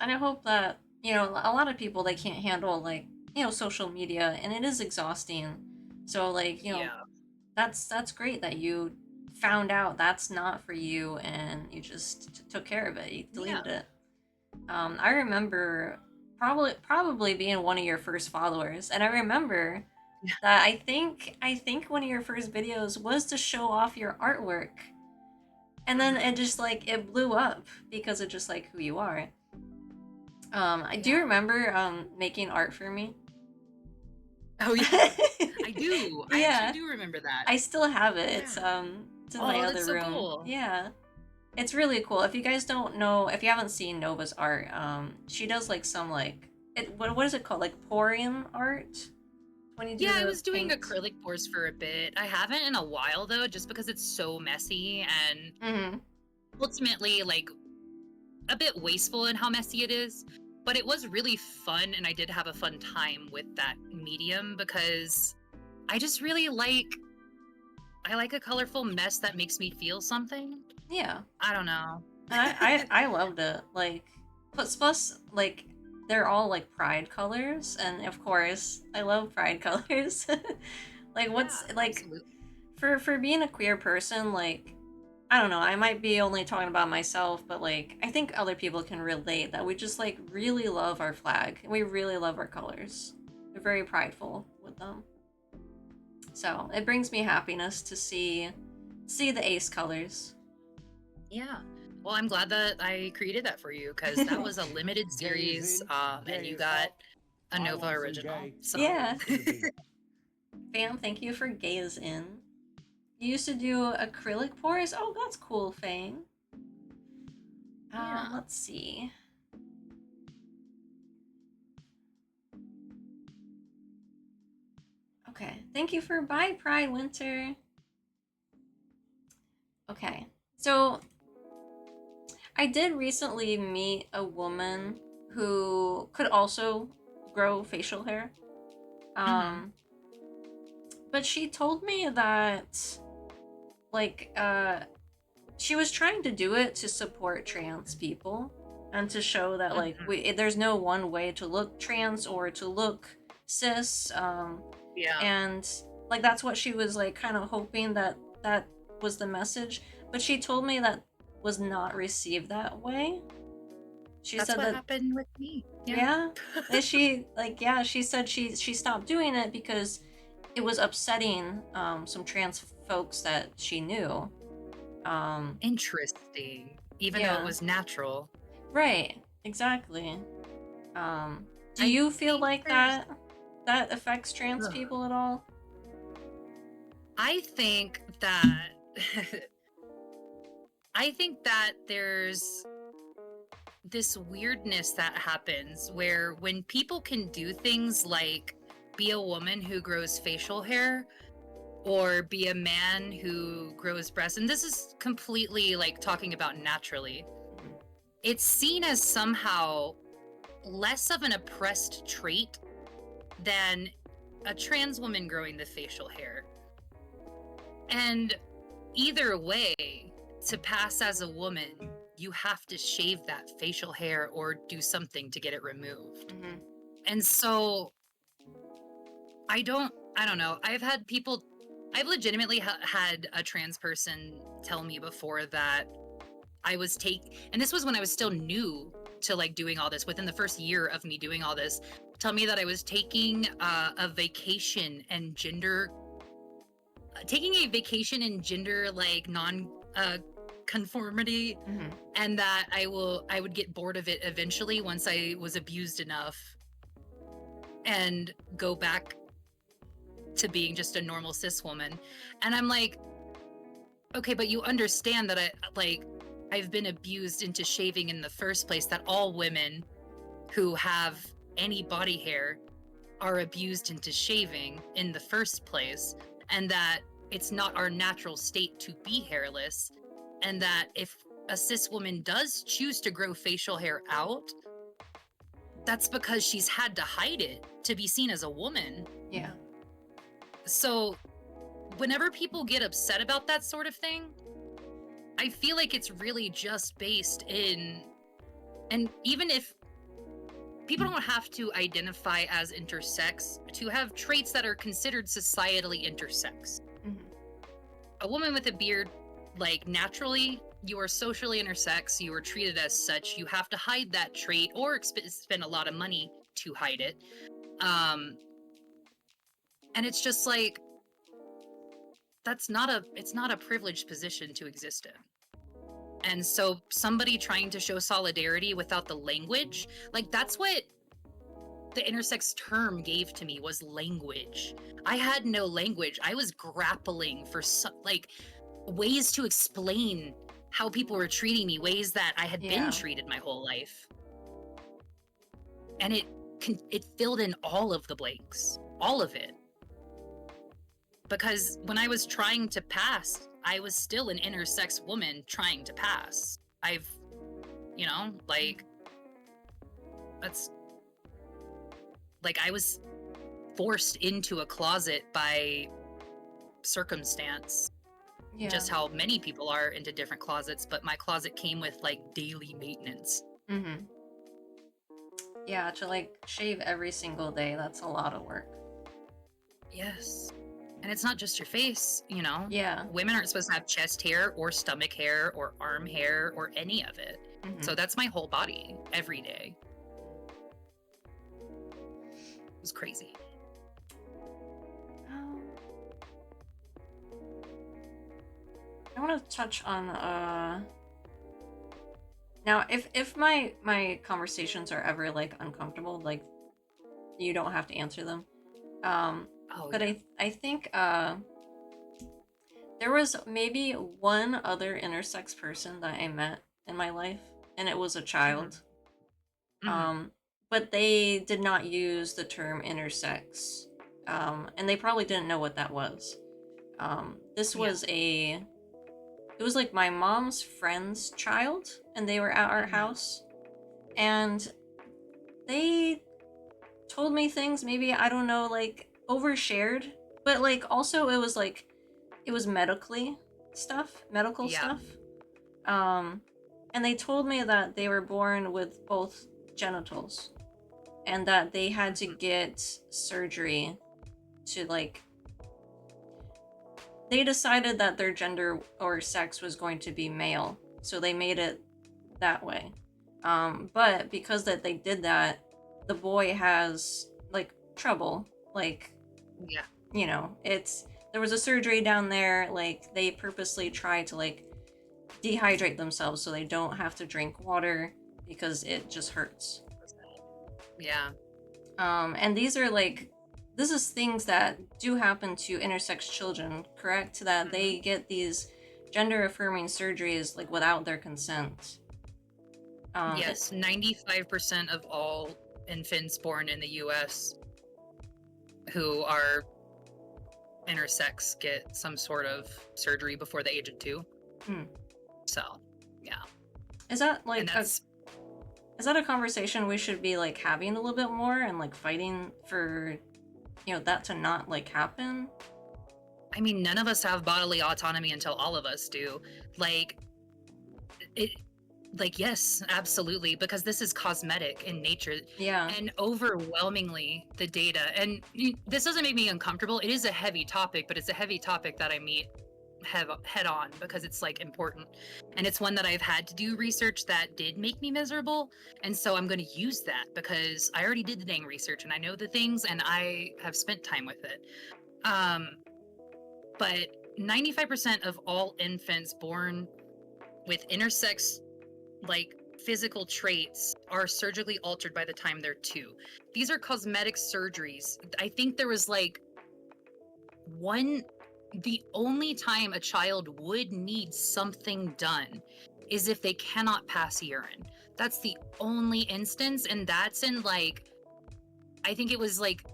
C: And I hope that, you know, a lot of people, they can't handle, like, you know, social media, and it is exhausting. So, like, you know,
D: Yeah.
C: that's great that you found out that's not for you and you just took care of it. You deleted it. I remember probably being one of your first followers, and I remember that I think one of your first videos was to show off your artwork, and then it just like it blew up because of just like who you are. I do remember making art for me.
D: Oh yeah, I do. I
C: Yeah.
D: actually do remember that.
C: I still have it.
D: Yeah.
C: It's in my other
D: that's so
C: room.
D: cool.
C: Yeah. It's really cool. If you guys don't know, if you haven't seen Nova's art, she does like some like what is it called? Like pouring art? When you do
D: Yeah, I
C: the
D: was doing
C: paint?
D: acrylic pours for a bit. I haven't in a while though, just because it's so messy and
C: Mm-hmm.
D: ultimately like a bit wasteful in how messy it is. But it was really fun, and I did have a fun time with that medium because I just really I like a colorful mess that makes me feel something.
C: Yeah.
D: I don't know.
C: And I loved it. Like plus like they're all like pride colors, and of course I love pride colors. Like what's
D: Yeah,
C: like
D: absolutely.
C: for being a queer person, like I don't know, I might be only talking about myself, but like I think other people can relate that we just like really love our flag and we really love our colors. We're very prideful with them. So it brings me happiness to see the ace colors.
D: Yeah. Well, I'm glad that I created that for you because that was a limited series, and you got a Nova original. So
C: Yeah. Fam, thank you for gaze in. You used to do acrylic pours? Oh, that's cool, Fang.
D: Yeah.
C: Let's see. Okay, thank you for bye, Pride Winter. Okay, so I did recently meet a woman who could also grow facial hair. But she told me that, like, she was trying to do it to support trans people and to show that, like, there's no one way to look trans or to look cis.
D: Yeah.
C: And, like, that's what she was, like, kind of hoping that that was the message. But she told me that was not received that way. She
D: That's
C: said
D: what
C: that
D: happened with me.
C: yeah. And she like yeah, she said she stopped doing it because it was upsetting some trans folks that she knew.
D: Interesting. Even though
C: Yeah.
D: it was natural.
C: Right. Exactly. Do
D: I
C: you feel
D: think
C: like
D: there's-
C: that affects trans
D: Ugh.
C: people at all?
D: I think that I think that there's this weirdness that happens where when people can do things like be a woman who grows facial hair or be a man who grows breasts, and this is completely like talking about naturally, it's seen as somehow less of an oppressed trait than a trans woman growing the facial hair. And either way, to pass as a woman, you have to shave that facial hair or do something to get it removed.
C: Mm-hmm.
D: And so I don't know. I've legitimately had a trans person tell me before that and this was when I was still new to like doing all this, within the first year of me doing all this, tell me that I was taking a vacation in gender like non conformity, and that I would get bored of it eventually once I was abused enough and go back to being just a normal cis woman. And I'm like, okay, but you understand that I've been abused into shaving in the first place, that all women who have any body hair are abused into shaving in the first place, and that it's not our natural state to be hairless, and that if a cis woman does choose to grow facial hair out, that's because she's had to hide it to be seen as a woman.
C: Yeah.
D: So whenever people get upset about that sort of thing, I feel like it's really just based in, and even if people don't have to identify as intersex to have traits that are considered societally intersex.
C: Mhm.
D: A woman with a beard, like, naturally, you are socially intersex, you are treated as such, you have to hide that trait or spend a lot of money to hide it. And it's just like, it's not a privileged position to exist in. And so somebody trying to show solidarity without the language, like, that's what the intersex term gave to me, was language. I had no language. I was grappling for ways to explain how people were treating me, ways that I had been treated my whole life. And it filled in all of the blanks, all of it. Because when I was trying to pass, I was still an intersex woman trying to pass. I was forced into a closet by circumstance.
C: Yeah.
D: Just how many people are into different closets, but my closet came with, like, daily maintenance.
C: Mm-hmm. Yeah, to, like, shave every single day, that's a lot of work.
D: Yes. And it's not just your face, you know?
C: Yeah.
D: Women aren't supposed to have chest hair or stomach hair or arm hair or any of it.
C: Mm-hmm.
D: So that's my whole body every day. It was crazy.
C: I want to touch on now if my conversations are ever, like, uncomfortable, like, you don't have to answer them. But
D: yeah.
C: I think there was maybe one other intersex person that I met in my life, and it was a child.
D: Mhm.
C: But they did not use the term intersex, and they probably didn't know what that was. This was it was like my mom's friend's child, and they were at our house, and they told me things, maybe, I don't know, like, overshared, but, like, also it was like, it was medical stuff. And they told me that they were born with both genitals, and that they had to get surgery to, like, they decided that their gender or sex was going to be male, so they made it that way. But because that they did that, the boy has, like, trouble, like, you know, there was a surgery down there, like, they purposely try to, like, dehydrate themselves so they don't have to drink water because it just hurts.
D: Yeah.
C: And these are, like, this is things that do happen to intersex children, correct? That they get these gender affirming surgeries, like, without their consent.
D: Yes, 95% of all infants born in the US who are intersex get some sort of surgery before the age of 2. So, yeah.
C: Is that, like, is that a conversation we should be, like, having a little bit more and, like, fighting for, you know, that to not, like, happen?
D: I mean, none of us have bodily autonomy until all of us do. Like, yes, absolutely, because this is cosmetic in nature.
C: Yeah.
D: And overwhelmingly, the data, and this doesn't make me uncomfortable. It is a heavy topic, but it's a heavy topic that I meet head on because it's, like, important. And it's one that I've had to do research that did make me miserable. And so I'm going to use that because I already did the dang research and I know the things and I have spent time with it. But 95% of all infants born with intersex, like, physical traits are surgically altered by the time they're 2. These are cosmetic surgeries. I think there was, like, the only time a child would need something done is if they cannot pass urine. That's the only instance, and that's in, like, I think it was, like,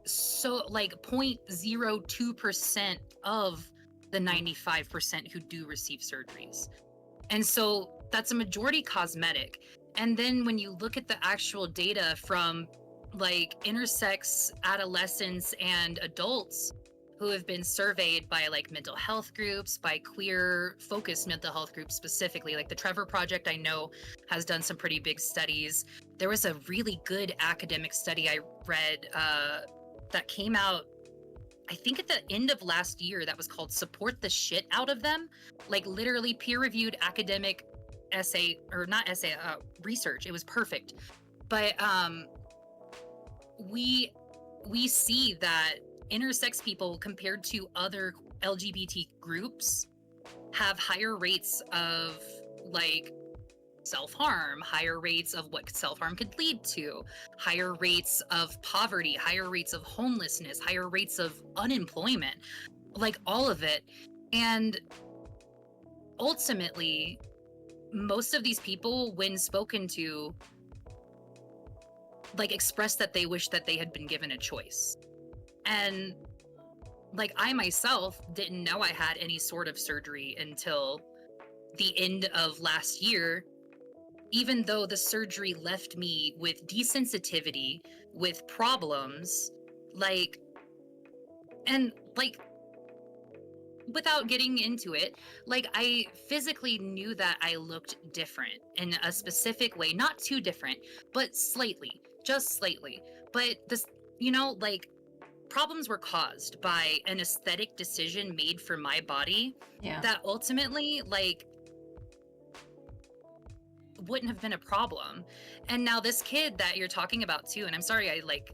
D: so, like, 0.02% of the 95% who do receive surgeries. And so that's a majority cosmetic. And then when you look at the actual data from like intersex adolescents and adults who have been surveyed by like mental health groups, by queer focused mental health groups specifically, like the Trevor Project, I know has done some pretty big studies. There was a really good academic study I read that came out, I think at the end of last year, that was called Support the Shit Out of Them. Like literally peer-reviewed academic essay, or not essay, research. It was perfect. But we see that intersex people compared to other LGBT groups have higher rates of like self-harm, higher rates of what self-harm could lead to, higher rates of poverty, higher rates of homelessness, higher rates of unemployment, like all of it. And ultimately, most of these people, when spoken to, like express that they wish that they had been given a choice. And like I myself didn't know I had any sort of surgery until the end of last year, even though the surgery left me with desensitivity, with problems, like, and like, without getting into it, like I physically knew that I looked different in a specific way, not too different, but slightly, just slightly. But this, you know, like problems were caused by an aesthetic decision made for my body that ultimately like wouldn't have been a problem. And now this kid that you're talking about too, and I'm sorry,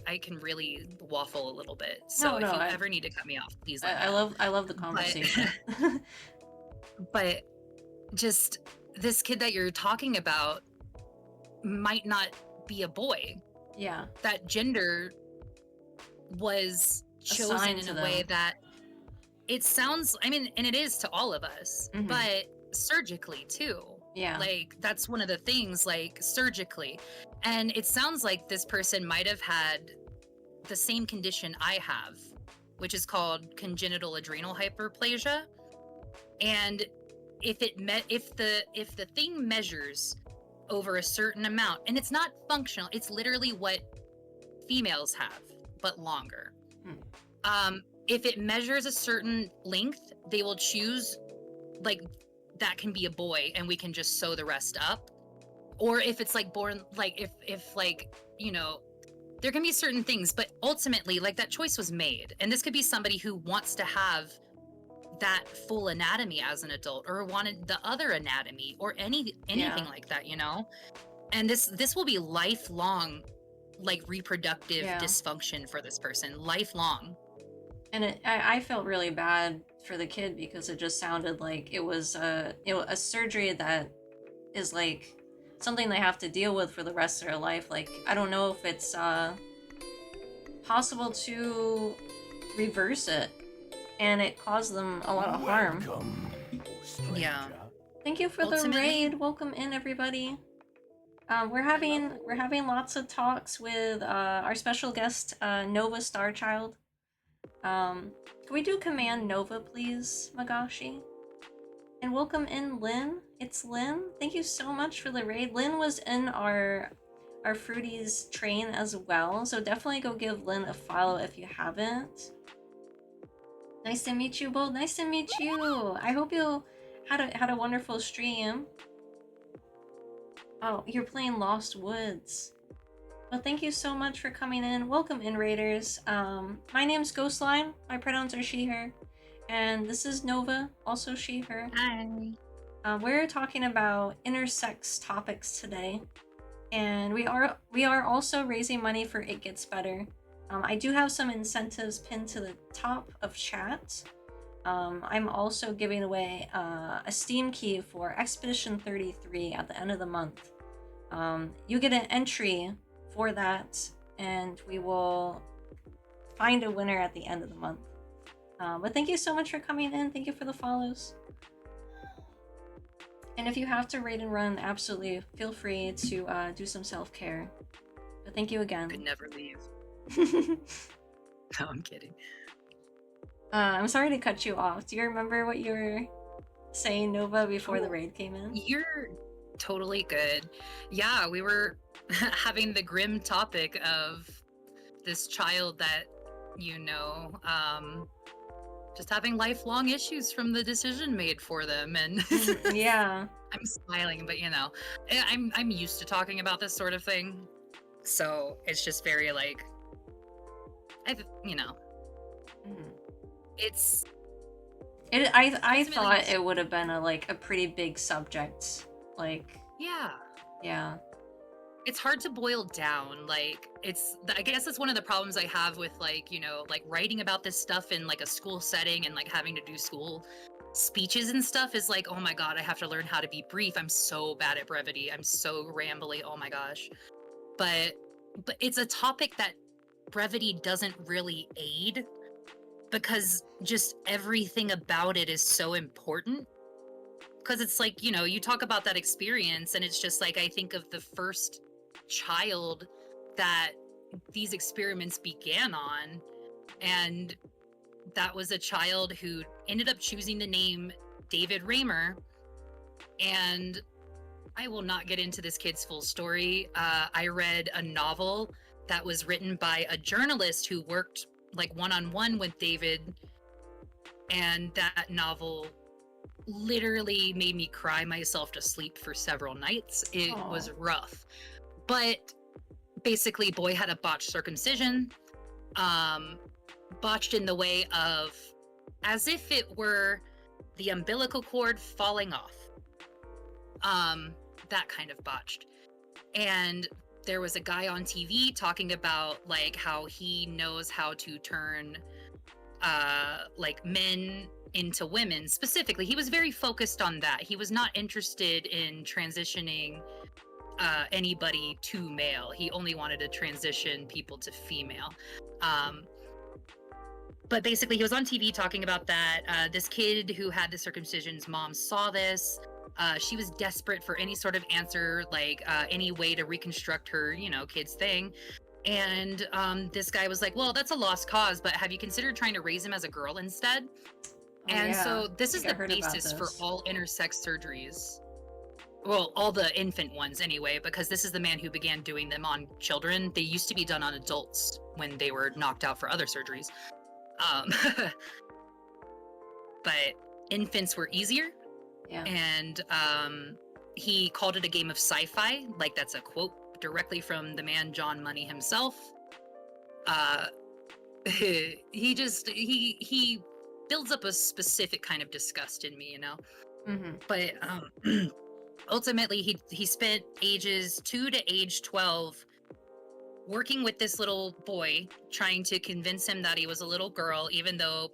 D: I can really waffle a little bit, so if you ever need to cut me off, please let me know.
C: I love the conversation.
D: But just this kid that you're talking about might not be a boy.
C: Yeah,
D: that gender was chosen in a way that it sounds, I mean, and it is to all of us, but surgically too.
C: Yeah.
D: Like that's one of the things, like surgically. And it sounds like this person might have had the same condition I have, which is called congenital adrenal hyperplasia. And if the thing measures over a certain amount, and it's not functional, it's literally what females have, but longer. If it measures a certain length, they will choose like that can be a boy and we can just sew the rest up. Or if it's like born, like if like, you know, there can be certain things, but ultimately like that choice was made. And this could be somebody who wants to have that full anatomy as an adult, or wanted the other anatomy, or anything like that, you know? And this will be lifelong, like reproductive dysfunction for this person, lifelong.
C: And I felt really bad for the kid because it just sounded like it was a surgery that is like something they have to deal with for the rest of their life. Like I don't know if it's possible to reverse it, and it caused them a lot of harm.
D: Yeah.
C: Thank you for the raid. Welcome in, everybody. We're having lots of talks with our special guest, Nova.StarChild. Can we do Command Nova, please, Magashi? And welcome in, Lynn. It's Lynn. Thank you so much for the raid. Lynn was in our Fruities train as well, so definitely go give Lynn a follow if you haven't. Nice to meet you both. Nice to meet you. I hope you had a wonderful stream. Oh, you're playing Lost Woods. Well, thank you so much for coming in. Welcome in, Raiders. My name's Ghostline. My pronouns are she, her. And this is Nova, also she, her.
D: Hi.
C: We're talking about intersex topics today. And we are also raising money for It Gets Better. I do have some incentives pinned to the top of chat. I'm also giving away a Steam key for Expedition 33 at the end of the month. You get an entry for that, and we will find a winner at the end of the month. But thank you so much for coming in. Thank you for the follows. And if you have to raid and run, absolutely feel free to do some self-care. But thank you again.
D: Could never leave. No, I'm kidding.
C: I'm sorry to cut you off. Do you remember what you were saying, Nova, before the
D: Oh,
C: raid came in?
D: you're totally good. Yeah, we were having the grim topic of this child that, you know, just having lifelong issues from the decision made for them. And
C: Yeah.
D: I'm smiling, but you know, I'm used to talking about this sort of thing. So it's just very like, you know,
C: Mhm.
D: it's
C: I
D: ultimately
C: thought it would have been a pretty big subject. Like,
D: yeah.
C: yeah.
D: It's hard to boil down. Like, I guess it's one of the problems I have with, like, you know, like writing about this stuff in like a school setting and like having to do school speeches and stuff is like, oh my God, I have to learn how to be brief. I'm so bad at brevity. I'm so rambly. Oh my gosh. But it's a topic that brevity doesn't really aid because just everything about it is so important. Because it's like, you know, you talk about that experience and it's just like, I think of the first child that these experiments began on, and that was a child who ended up choosing the name David Raymer. And I will not get into this kid's full story. I read a novel that was written by a journalist who worked like one-on-one with David, and that novel literally made me cry myself to sleep for several nights. It was rough. But basically, boy had a botched circumcision, botched in the way of as if it were the umbilical cord falling off. That kind of botched. And there was a guy on TV talking about like how he knows how to turn like men into women specifically. He was very focused on that. He was not interested in transitioning anybody to male. He only wanted to transition people to female. But basically, he was on TV talking about that. This kid who had the circumcision's mom saw this. She was desperate for any sort of answer, like any way to reconstruct her, you know, kid's thing. And this guy was like, well, that's a lost cause, but have you considered trying to raise him as a girl instead? And so this is the basis for all intersex surgeries. Well, all the infant ones anyway, because this is the man who began doing them on children. They used to be done on adults when they were knocked out for other surgeries. But infants were easier.
C: Yeah.
D: And he called it a game of sci-fi. Like, that's a quote directly from the man John Money himself. He builds up a specific kind of disgust in me, you know. But ultimately, he spent ages 2 to age 12 working with this little boy, trying to convince him that he was a little girl, even though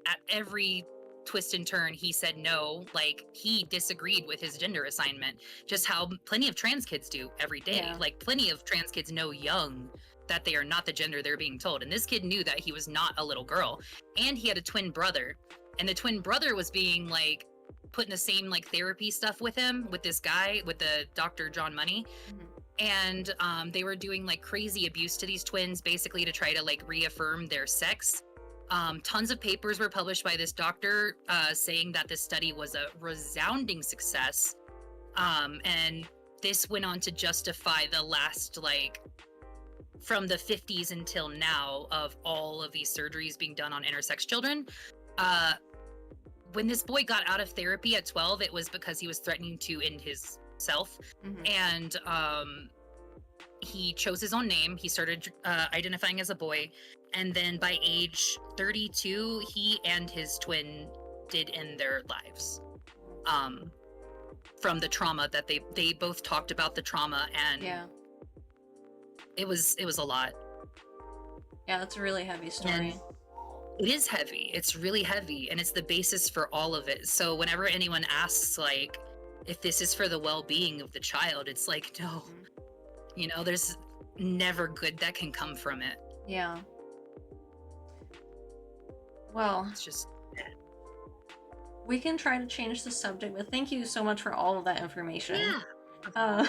D: at every twist and turn he said no. Like, he disagreed with his gender assignment, just how plenty of trans kids do every day.
C: Yeah.
D: Like, plenty of trans kids know young that they are not the gender they're being told. And this kid knew that he was not a little girl. And he had a twin brother. And the twin brother was being like put in the same like therapy stuff with him, with this guy, with the Dr. John Money. And they were doing like crazy abuse to these twins, basically to try to like reaffirm their sex. Tons of papers were published by this doctor saying that this study was a resounding success. And this went on to justify the last, like, from the 50s until now, of all of these surgeries being done on intersex children. When this boy got out of therapy at 12, it was because he was threatening to end his self. And he chose his own name. He started identifying as a boy. And then by age 32, he and his twin did end their lives. From the trauma that they both talked about the trauma, and it was a lot.
C: Yeah, that's a really heavy story.
D: And it is heavy. It's really heavy, and it's the basis for all of it. So whenever anyone asks, like, if this is for the well-being of the child, it's like, no. You know, there's never good that can come from it.
C: Yeah. Well,
D: it's just
C: we can try to change the subject, but thank you so much for all of that information.
D: Yeah.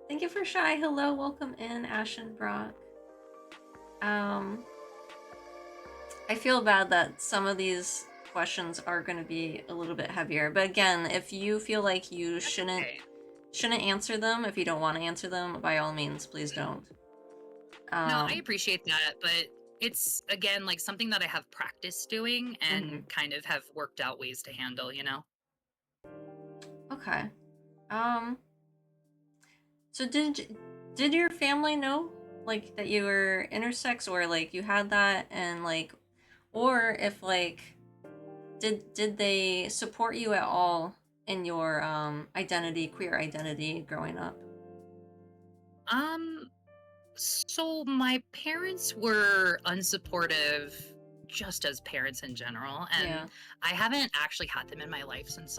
C: Thank you for Shy. Hello, welcome in, Ashen Brock. I feel bad that some of these questions are going to be a little bit heavier. But again, if you feel like you
D: That's
C: shouldn't
D: okay.
C: answer them, if you don't want to answer them, by all means, please don't.
D: No, I
C: Um,
D: appreciate that, but it's again like something that I have practiced doing and
C: mhm.
D: kind of have worked out ways to handle, you know?
C: Okay. Um, so did your family know like that you were intersex, or like you had that, and like, or if like did they support you at all in your identity, queer identity growing up?
D: Um, so my parents were unsupportive just as parents in general, and
C: Yeah.
D: I haven't actually had them in my life since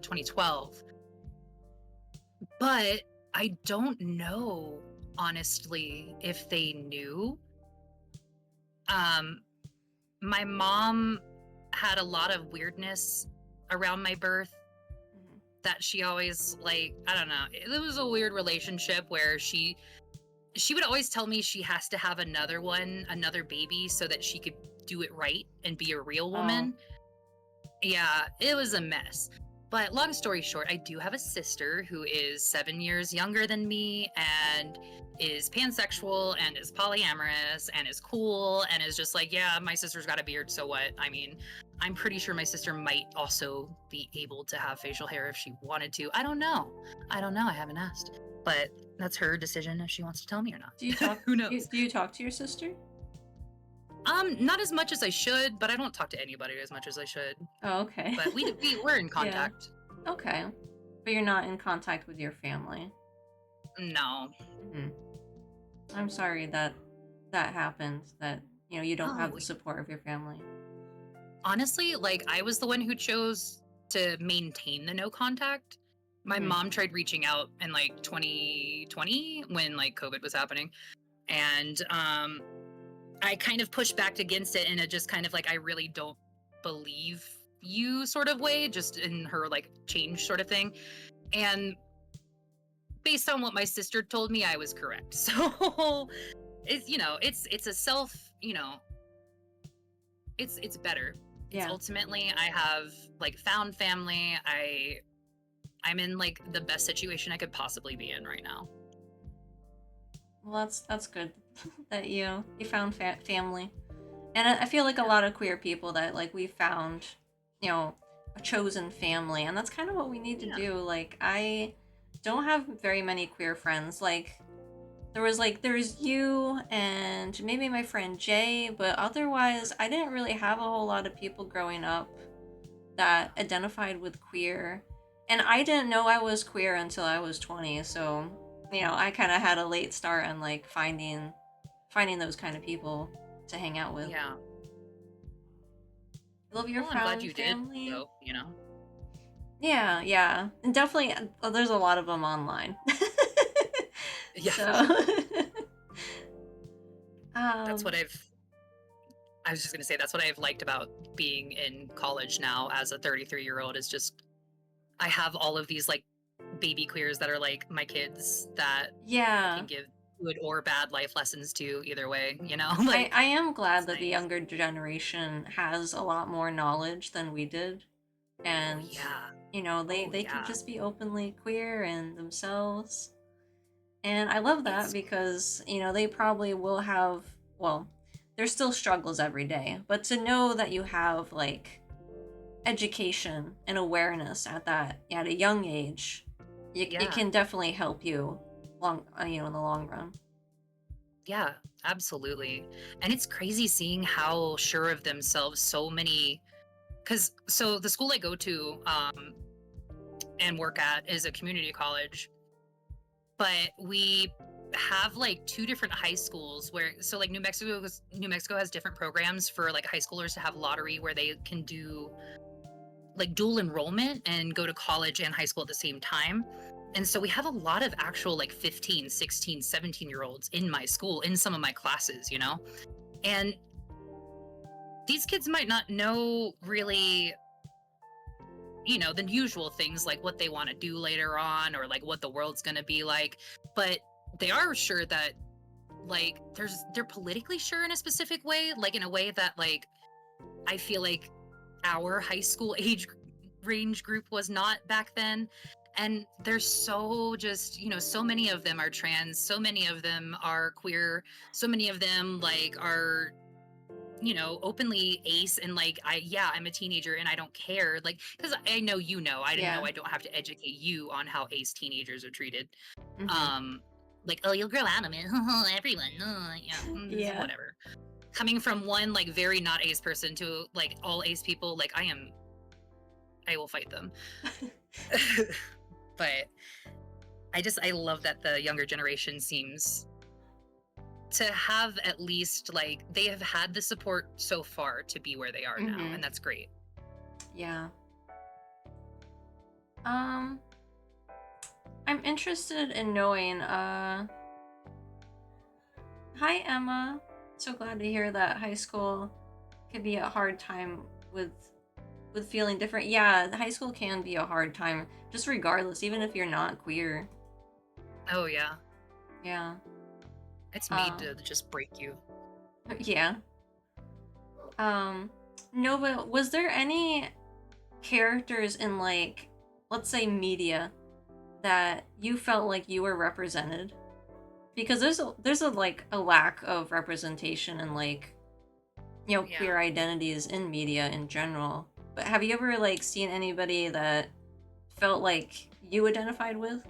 D: 2012. But I don't know honestly if they knew. Um, my mom had a lot of weirdness around my birth
C: Mhm.
D: that she always like, I don't know. It was a weird relationship where she would always tell me she has to have another one, another baby so that she could do it right and be a real
C: Oh.
D: woman. Yeah, it was a mess. But long story short, I do have a sister who is 7 years younger than me and is pansexual and is polyamorous and is cool and is just like, yeah, my sister's got a beard, so what? I mean, I'm pretty sure my sister might also be able to have facial hair if she wanted to. I don't know. I don't know. I haven't asked. But that's her decision if she wants to tell me or
C: Do you
D: not.
C: talk
D: Who knows?
C: do you talk to your sister?
D: Not as much as I should, but I don't talk to anybody as much as I should.
C: Oh, okay.
D: But we're in
C: Yeah.
D: contact.
C: Okay. But you're not in contact with your family.
D: No.
C: Mhm. I'm sorry that that happened, that you don't have
D: Oh,
C: the support of your family.
D: honestly, like I was the one who chose to maintain the no contact. My
C: Mhm.
D: mom tried reaching out in like 2020 when like COVID was happening, and I kind of pushed back against it in a just kind of like I really don't believe you sort of way, just in her like change sort of thing. And based on what my sister told me, I was correct. So it's it's a self, it's better. It's
C: Yeah.
D: ultimately I have like found family. I'm in like the best situation I could possibly be in right now.
C: Well, that's good that you found family. And I feel like a lot of queer people that like we found, a chosen family, and that's kind of what we need to
D: Yeah.
C: do. Like I don't have very many queer friends. Like there's you and maybe my friend Jay, but otherwise I didn't really have a whole lot of people growing up that identified with queer. And I didn't know I was queer until I was 20, so I kind of had a late start on like finding those kind of people to hang out with.
D: Yeah.
C: Love your
D: Well, I'm glad
C: found
D: you did.
C: family.
D: So, you know.
C: Yeah, yeah. And definitely there's a lot of them online.
D: Yeah,
C: So
D: that's what
C: um
D: I was just going to say that's what I've liked about being in college now as a 33-year-old is just I have all of these like baby queers that are like my kids that I
C: yeah.
D: can give good or bad life lessons to either way,
C: I
D: like
C: I am glad
D: it's
C: that the
D: nice.
C: younger generation has a lot more knowledge than we did,
D: Oh
C: and
D: yeah.
C: they
D: Oh
C: they can
D: yeah.
C: just be openly queer and themselves. And I love that
D: It's
C: because, they probably will have, well, there's still struggles every day, but to know that you have like education and awareness at a young age, it
D: yeah.
C: can definitely help you in the long run.
D: Yeah, absolutely. And it's crazy seeing how sure of themselves so many cuz so the school I go to and work at is a community college, but we have like two different high schools where so like New Mexico has different programs for like high schoolers to have lottery where they can do like dual enrollment and go to college and high school at the same time. And so we have a lot of actual like 15, 16, 17-year olds in my school in some of my classes, And these kids might not know really, the usual things like what they want to do later on or like what the world's going to be like, but they are sure that like they're politically sure in a specific way, like in a way that like I feel like our high school age range group was not back then. And there's so just, so many of them are trans, so many of them are queer, so many of them like are, openly ace, and like I'm a teenager and I don't care. Like, because I know I didn't know,
C: Yeah.
D: I don't have to educate you on how ace teenagers are treated.
C: Mm-hmm.
D: Like, oh, you'll grow out of it. Everyone,
C: Yeah.
D: whatever. Coming from one like very not ace person to like all ace people, like I will fight them. But I love that the younger generation seems to have at least like they have had the support so far to be where they are now,
C: Mhm.
D: and that's great.
C: Yeah. I'm interested in knowing, hi Emma. So glad to hear that high school could be a hard time with feeling different. Yeah, high school can be a hard time, just regardless, even if you're not queer.
D: Oh yeah,
C: Yeah.
D: it's made to just break you.
C: Yeah. Nova, was there any characters in, like, let's say media that you felt like you were represented? Because there's a like a lack of representation and like,
D: Yeah.
C: queer identities in media in general. But have you ever like seen anybody that felt like you identified with?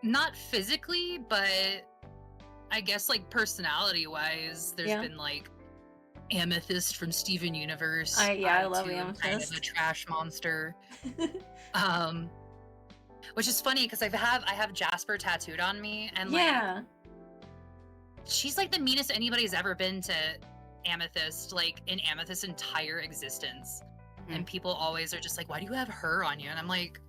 D: Not physically, but I guess like personality wise, there's
C: Yeah.
D: been like Amethyst from Steven Universe.
C: I love
D: too am kind of a
C: Amethyst.
D: trash monster. Um, which is funny because I have Jasper tattooed on me, and like
C: Yeah.
D: she's like the meanest anybody's ever been to Amethyst, like in Amethyst's entire existence. And people always are just like, why do you have her on you? And I'm like,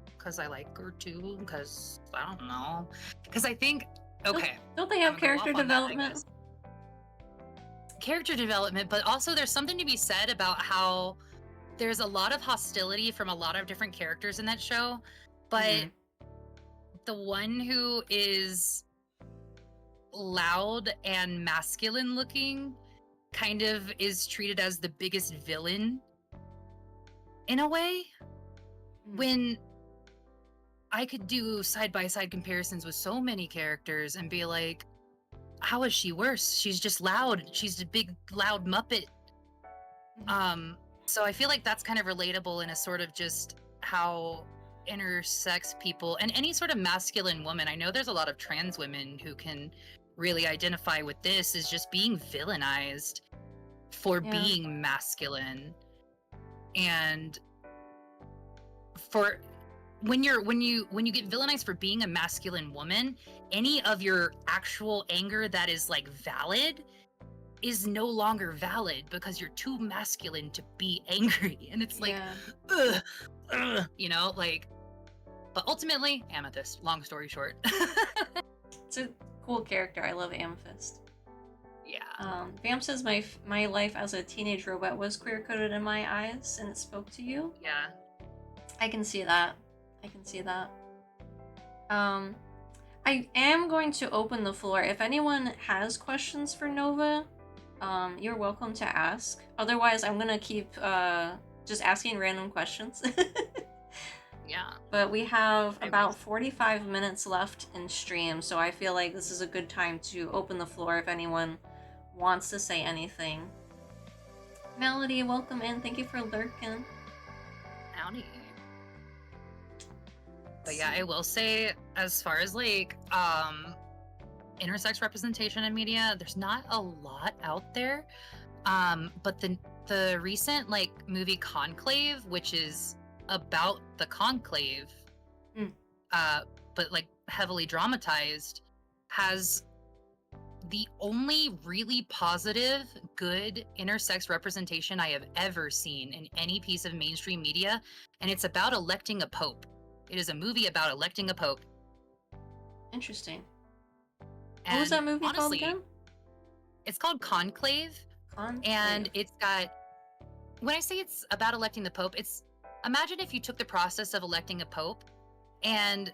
D: because I like her too, because I don't know. Because I think, okay.
C: Don't they have
D: I'm gonna go
C: character
D: off on that, I
C: development?
D: guess. Character development, but also there's something to be said about how there's a lot of hostility from a lot of different characters in that show, but the one who is loud and masculine looking kind of is treated as the biggest villain in a way, when I could do side-by-side comparisons with so many characters and be like, how is she worse? She's just loud. She's a big, loud Muppet. So I feel like that's kind of relatable in a sort of just how intersex people and any sort of masculine woman, I know there's a lot of trans women who can really identify with this, is just being villainized for being masculine. And for when you get villainized for being a masculine woman, any of your actual anger that is like valid is no longer valid because you're too masculine to be angry. And it's like, like, but ultimately Amethyst, long story short.
C: It's a cool character. I love Amethyst.
D: Yeah.
C: Bam says my life as a teenage robot was queer coded in my eyes and it spoke to you.
D: Yeah.
C: I can see that. I am going to open the floor. If anyone has questions for Nova, you're welcome to ask. Otherwise, I'm gonna keep just asking random questions.
D: Yeah.
C: But we have about 45 minutes left in stream, so I feel like this is a good time to open the floor if anyone wants to say anything. Melody, welcome in. Thank you for lurking.
D: Howdy. But yeah, I will say, as far as like intersex representation in media, there's not a lot out there. But the recent like movie Conclave, which is about the conclave, but like heavily dramatized, has the only really positive, good intersex representation I have ever seen in any piece of mainstream media, and it's about electing a pope. It is a movie about electing a pope.
C: Interesting.
D: And
C: what was that movie
D: honestly,
C: called again?
D: It's called Conclave. And it's got, when I say it's about electing the pope, it's, imagine if you took the process of electing a pope and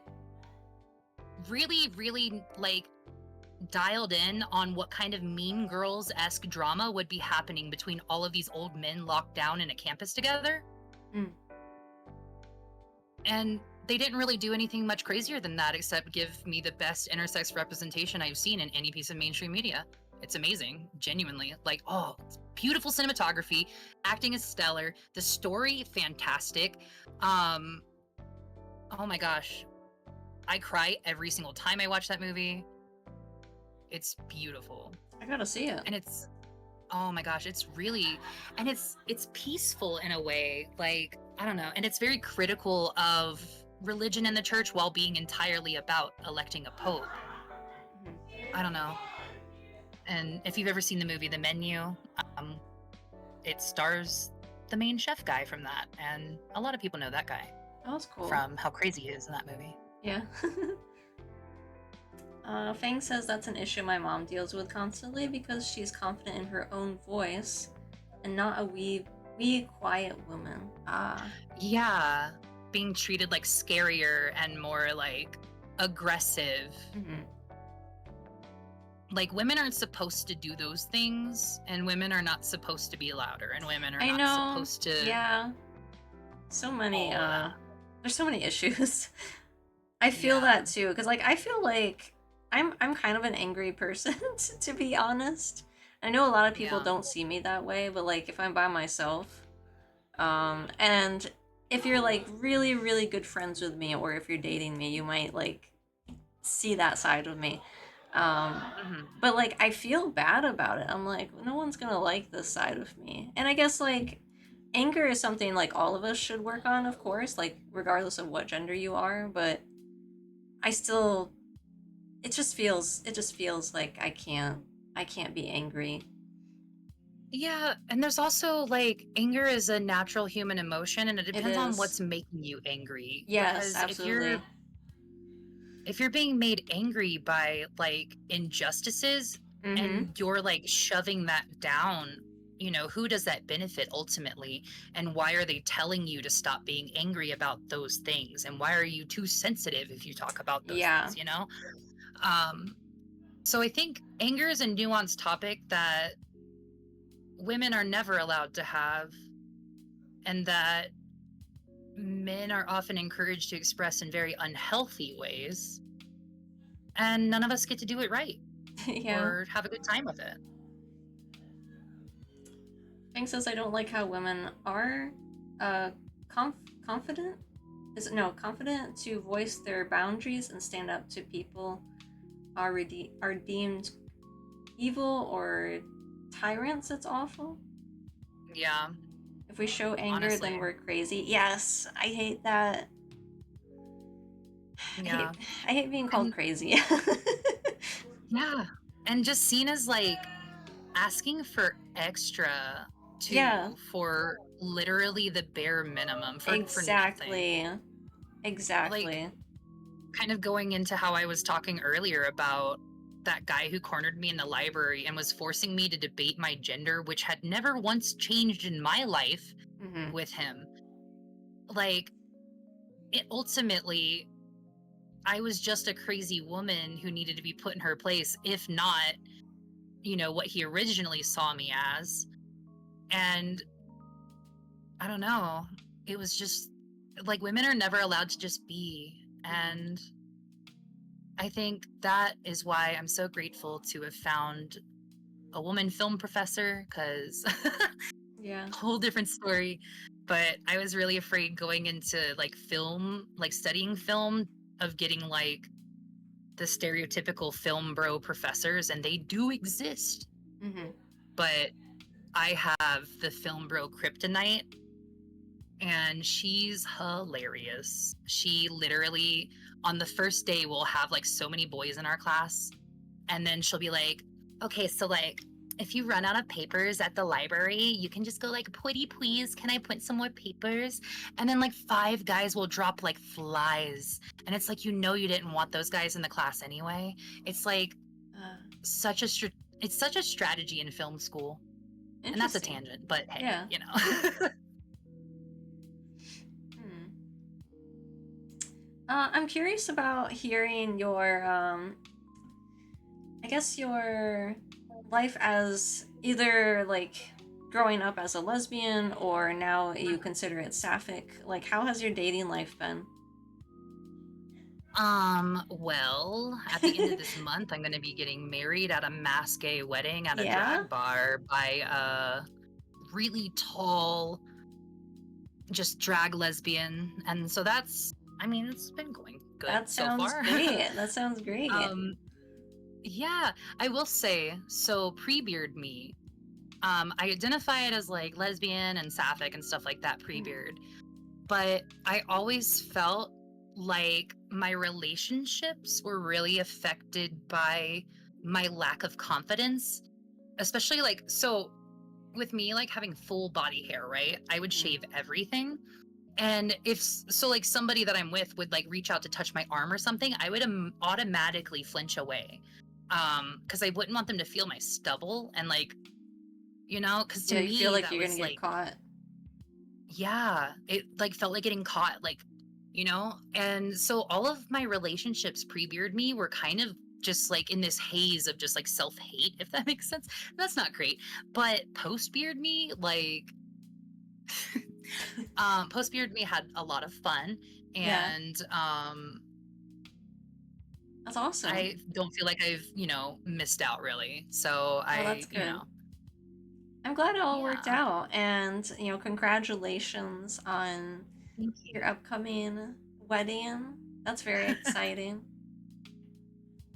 D: really, really like dialed in on what kind of Mean Girls-esque drama would be happening between all of these old men locked down in a campus together.
C: Mm.
D: And they didn't really do anything much crazier than that, except give me the best intersex representation I've seen in any piece of mainstream media. It's amazing, genuinely. Like, oh, it's beautiful cinematography, acting is stellar, the story fantastic. Oh my gosh, I cry every single time I watch that movie. It's beautiful,
C: I gotta see it.
D: and it's, oh my gosh, it's really, and it's peaceful in a way. Like, I don't know, and it's very critical of religion and the church while being entirely about electing a pope.
C: Mhm.
D: I don't know. And if you've ever seen the movie The Menu, it stars the main chef guy from that, and a lot of people know that guy
C: Oh, that's cool.
D: from how crazy he is in that movie.
C: Yeah. Fang says that's an issue my mom deals with constantly because she's confident in her own voice and not a wee, quiet woman. Ah.
D: Yeah, being treated like scarier and more like aggressive.
C: Mhm.
D: Like, women aren't supposed to do those things, and women are not supposed to be louder, and women are
C: I
D: not
C: know.
D: supposed to.
C: Yeah. So many,
D: all of that.
C: there's so many issues. I feel
D: Yeah.
C: that too, because like I feel like I'm kind of an angry person, to be honest. I know a lot of people
D: Yeah.
C: don't see me that way, but like if I'm by myself, and if you're like really, really good friends with me, or if you're dating me, you might like see that side of me.
D: Mhm.
C: But like I feel bad about it. I'm like, no one's gonna like this side of me. And I guess like anger is something like all of us should work on, of course, like regardless of what gender you are, but I still it just feels like I can't be angry.
D: Yeah, and there's also like anger is a natural human emotion, and it
C: It
D: depends on
C: is.
D: what's making you angry.
C: Yes,
D: Because
C: absolutely.
D: if you're being made angry by like injustices
C: Mm-hmm.
D: and you're like shoving that down, who does that benefit ultimately? And why are they telling you to stop being angry about those things? And why are you too sensitive if you talk about those
C: Yeah.
D: things, So I think anger is a nuanced topic that women are never allowed to have, and that men are often encouraged to express in very unhealthy ways, and none of us get to do it right
C: Yeah.
D: or have a good time with it.
C: Fang says I don't like how women are uh confident. Is it no confident to voice their boundaries and stand up to people are deemed evil or tyrants. It's awful.
D: Yeah,
C: If we show anger, then
D: honestly.
C: we're crazy. Yes, I hate that.
D: Yeah.
C: I hate being called
D: And
C: crazy.
D: yeah. And just seen as like asking for extra
C: Yeah,
D: too for literally the bare minimum for nothing.
C: exactly.
D: Like,
C: Exactly.
D: kind of going into how I was talking earlier about that guy who cornered me in the library and was forcing me to debate my gender, which had never once changed in my life
C: Hmm.
D: with him. Like, it ultimately, I was just a crazy woman who needed to be put in her place, if not, what he originally saw me as. And I don't know. It was just like women are never allowed to just be. And I think that is why I'm so grateful to have found a woman film professor, because
C: Yeah.
D: whole different story. But I was really afraid going into like film, like studying film, of getting like the stereotypical film bro professors, and they do exist.
C: Hmm.
D: But I have the film bro kryptonite, and she's hilarious. She literally, on the first day, will have like so many boys in our class, and then she'll be like, okay, so like, if you run out of papers at the library, you can just go like, pretty please, can I print some more papers? And then like 5 guys will drop like flies. And it's like, you didn't want those guys in the class anyway. It's like
C: Uh,
D: it's such a strategy in film school. And that's a
C: Interesting.
D: tangent, but hey,
C: Yeah.
D: you know.
C: Hmm. I'm curious about hearing your I I guess your life as either like growing up as a lesbian or now you consider it sapphic, like how has your dating life been?
D: Well, at the end of this month, I'm gonna be getting married at a mass gay wedding at a
C: Yeah?
D: drag bar by a really tall, just drag lesbian. And so that's, I mean, it's been going good
C: That
D: so
C: sounds
D: far.
C: great. That sounds great.
D: um, yeah, I will say, so pre-beard me, I identify it as like lesbian and sapphic and stuff like that pre-beard. But I always felt like my relationships were really affected by my lack of confidence, especially like, so with me like having full body hair, right? I would shave everything. And if so, like somebody that I'm with would like reach out to touch my arm or something, I would automatically flinch away. Because I wouldn't want them to feel my stubble and like, because to
C: Yeah, you feel
D: me
C: like
D: that
C: you're gonna
D: was
C: get
D: like,
C: caught.
D: yeah, it like felt like getting caught, like, and so all of my relationships pre-beard me were kind of just like in this haze of just like self-hate, if that makes sense. That's not great. But post-beard me, like, post-beard me had a lot of fun,
C: Yeah,
D: and
C: that's awesome.
D: I don't feel like I've, missed out really. So
C: Oh, that's good. I'm glad it all worked
D: yeah,
C: out, and congratulations on
D: thank
C: your
D: you.
C: upcoming wedding. That's very exciting.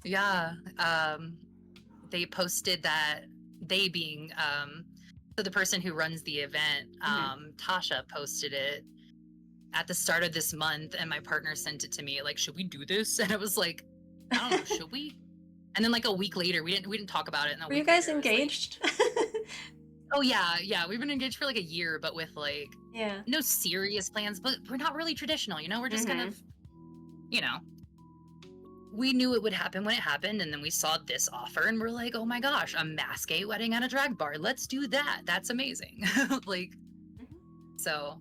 D: Yeah, they posted that they being so the person who runs the event,
C: Hmm.
D: Tasha posted it at the start of this month, and my partner sent it to me like, should we do this? And I was like, I don't know, should we? And then like a week later, we didn't talk about it, and a
C: Were you
D: week
C: guys
D: later it was like,
C: engaged?
D: oh yeah, we've been engaged for like a year, but with like
C: Yeah.
D: no serious plans, but we're not really traditional, we're just kind
C: Hmm.
D: of, you know we knew it would happen when it happened, and then we saw this offer and we're like, oh my gosh, a mass gay wedding at a drag bar, let's do that, that's amazing. Like, so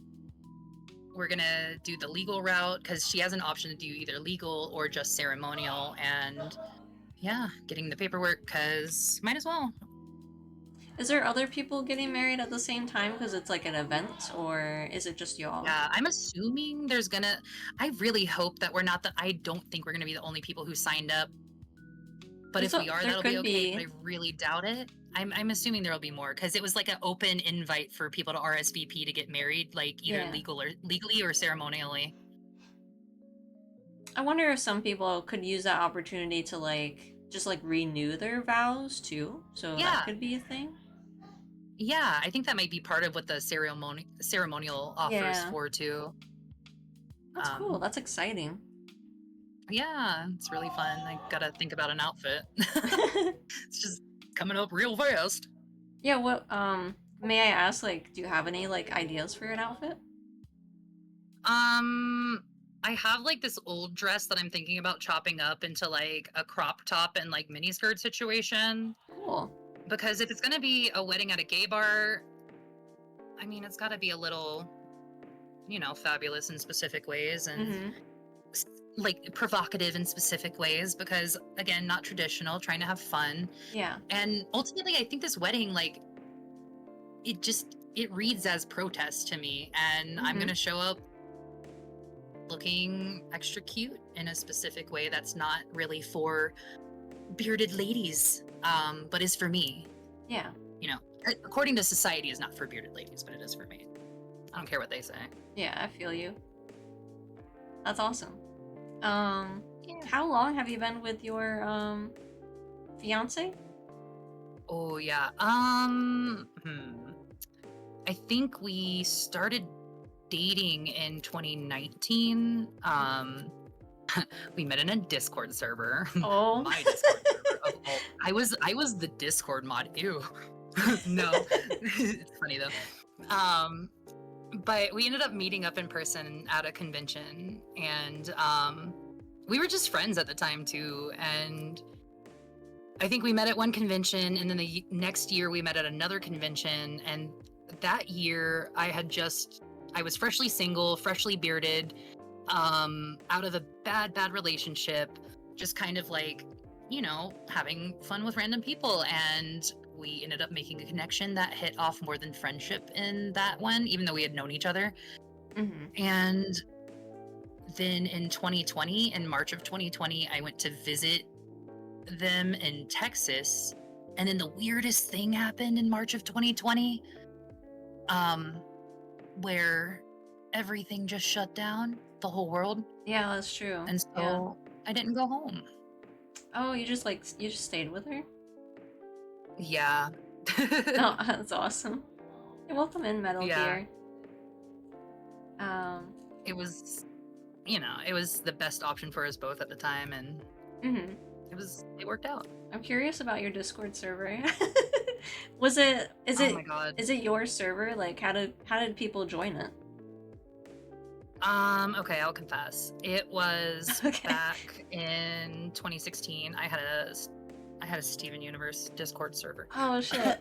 D: we're gonna do the legal route because she has an option to do either legal or just ceremonial, and yeah, getting the paperwork because might as well.
C: Is there other people getting married at the same time because it's like an event, or is it just y'all?
D: Yeah, I'm assuming there's gonna, I really hope that we're not the, I don't think we're gonna be the only people who signed up. But if we are,
C: There
D: that'll be
C: could
D: okay. But
C: be.
D: I really doubt it. I'm assuming there'll be more because it was like an open invite for people to RSVP to get married, like either
C: Yeah.
D: legally or ceremonially.
C: I wonder if some people could use that opportunity to like just like renew their vows too. So that
D: Yeah,
C: could be a thing.
D: yeah. I think that might be part of what the ceremonial offers
C: Yeah.
D: for too.
C: That's cool.
D: Um,
C: That's exciting.
D: yeah, it's really fun. I gotta think about an outfit. It's just coming up real fast.
C: Yeah, what may I ask, like, do you have any like ideas for an outfit?
D: Um, I have like this old dress that I'm thinking about chopping up into like a crop top and like mini skirt situation.
C: Cool.
D: Because if it's gonna be a wedding at a gay bar, I mean, it's gotta be a little, fabulous in specific ways, and
C: Mm-hmm.
D: like provocative in specific ways, because again, not traditional, trying to have fun.
C: Yeah.
D: And ultimately, I think this wedding, like, it reads as protest to me, and I'm
C: Mm-hmm.
D: gonna show up looking extra cute in a specific way that's not really for bearded ladies, but is for me.
C: Yeah.
D: You know, according to society, is not for bearded ladies, but it is for me. I don't care what they say.
C: Yeah, I feel you. That's awesome.
D: Yeah.
C: How long have you been with your fiance?
D: Oh yeah. I think we started dating in 2019. We met in a Discord server.
C: Oh.
D: My Discord server. I was the Discord mod. Ew. No. It's funny though. But we ended up meeting up in person at a convention, and we were just friends at the time too. And I think we met at one convention, and then the next year we met at another convention. And that year I was freshly single, freshly bearded, out of a bad relationship, just kind of like having fun with random people, and we ended up making a connection that hit off more than friendship in that one, even though we had known each other.
C: Mm-hmm.
D: And then in 2020, in March of 2020, I went to visit them in Texas, and then the weirdest thing happened in March of 2020, where everything just shut down, the whole world,
C: Yeah, that's true.
D: and so I didn't go home.
C: Oh, you just stayed with her?
D: Yeah.
C: Oh, that's awesome. Hey, welcome in, Metal
D: Yeah.
C: Gear.
D: It was, it was the best option for us both at the time, and
C: Mm-hmm.
D: it worked out.
C: I'm curious about your Discord server. Is
D: Oh
C: it
D: my God.
C: is it your server? Like, how did people join it?
D: Okay, I'll confess. It was
C: Okay.
D: back in 2016. I had a Steven Universe Discord server.
C: Oh shit.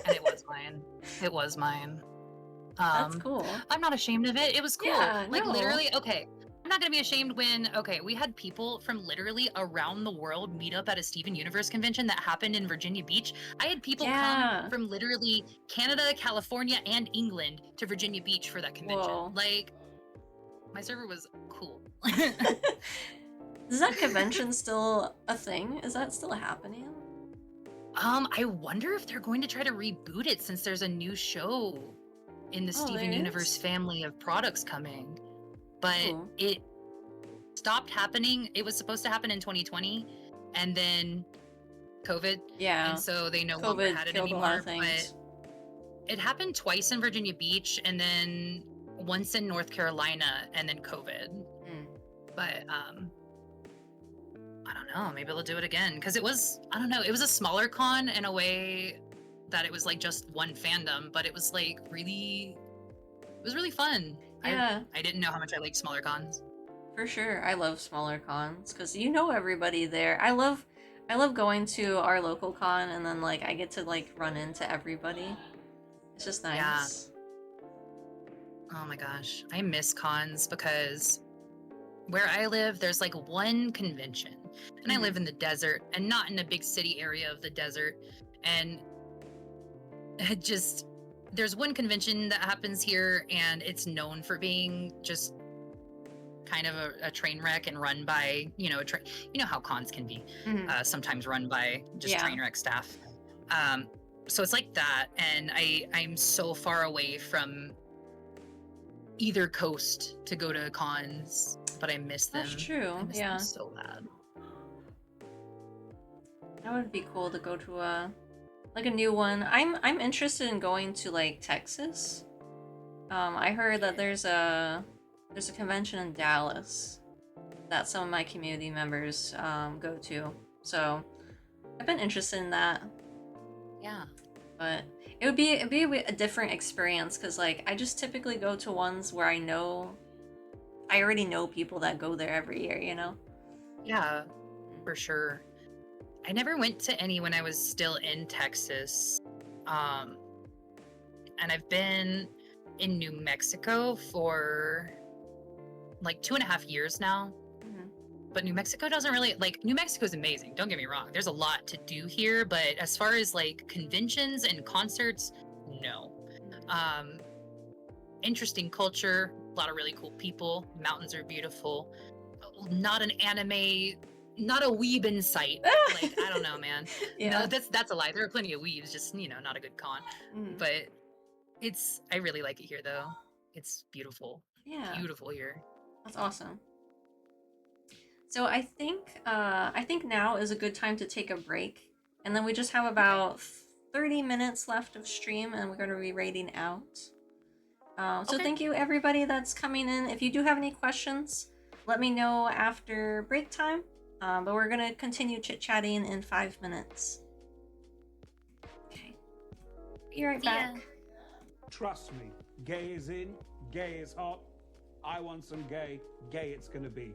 D: And it was mine. It was mine.
C: That's cool.
D: I'm not ashamed of it. It was cool.
C: Yeah,
D: Like
C: no.
D: literally, okay. I'm not gonna be ashamed when, we had people from literally around the world meet up at a Steven Universe convention that happened in Virginia Beach. I had people come from literally Canada, California, and England to Virginia Beach for that convention.
C: Whoa.
D: Like, my server was cool.
C: Is that convention still a thing? Is that still happening?
D: I wonder if they're going to try to reboot it since there's a new show in the Steven Universe family of products coming. But it stopped happening. It was supposed to happen in 2020, and then COVID.
C: Yeah.
D: And so they no longer had it anymore. But it happened twice in Virginia Beach, and then once in North Carolina, and then COVID. But I don't know, maybe they'll do it again, because it was, I don't know, it was a smaller con in a way that it was like just one fandom, but it was like really, it was really fun.
C: Yeah.
D: I didn't know how much I liked smaller cons.
C: For sure. I love smaller cons because you know everybody there. I love going to our local con, and then like I get to like run into everybody. It's just nice.
D: Yeah. Oh my gosh, I miss cons because where I live, there's like one convention, and I live in the desert and not in a big city area of the desert, and it just, there's one convention that happens here, and it's known for being just kind of a train wreck and run by, you know how cons can be, sometimes run by just train wreck staff. So it's like that, and I'm so far away from either coast to go to cons, but I miss them.
C: That's true.
D: I miss them so bad.
C: That would be cool to go to a new one. I'm interested in going to like Texas. I heard that there's a convention in Dallas that some of my community members go to. So I've been interested in that.
D: Yeah.
C: But it'd be a different experience because like I just typically go to ones where I already know people that go there every year, you know?
D: Yeah, for sure. I never went to any when I was still in Texas. And I've been in New Mexico for like 2.5 years now. But New Mexico doesn't really, like, New Mexico's amazing, don't get me wrong. There's a lot to do here, but as far as like conventions and concerts, no. Interesting culture, a lot of really cool people, mountains are beautiful. Not an anime, not a weeb in sight. Like, I don't know, man. No, that's a lie. There are plenty of weebs, just, not a good con. But I really like it here though. It's beautiful.
C: Yeah.
D: Beautiful here.
C: That's awesome. So I think now is a good time to take a break, and then we just have about 30 minutes left of stream, and we're going to be raiding out. So thank you everybody that's coming in. If you do have any questions, let me know after break time. But we're going to continue chit-chatting in 5 minutes. Okay. Be right back.
E: Trust me, gay is in, gay is hot. I want some gay, gay it's going to be.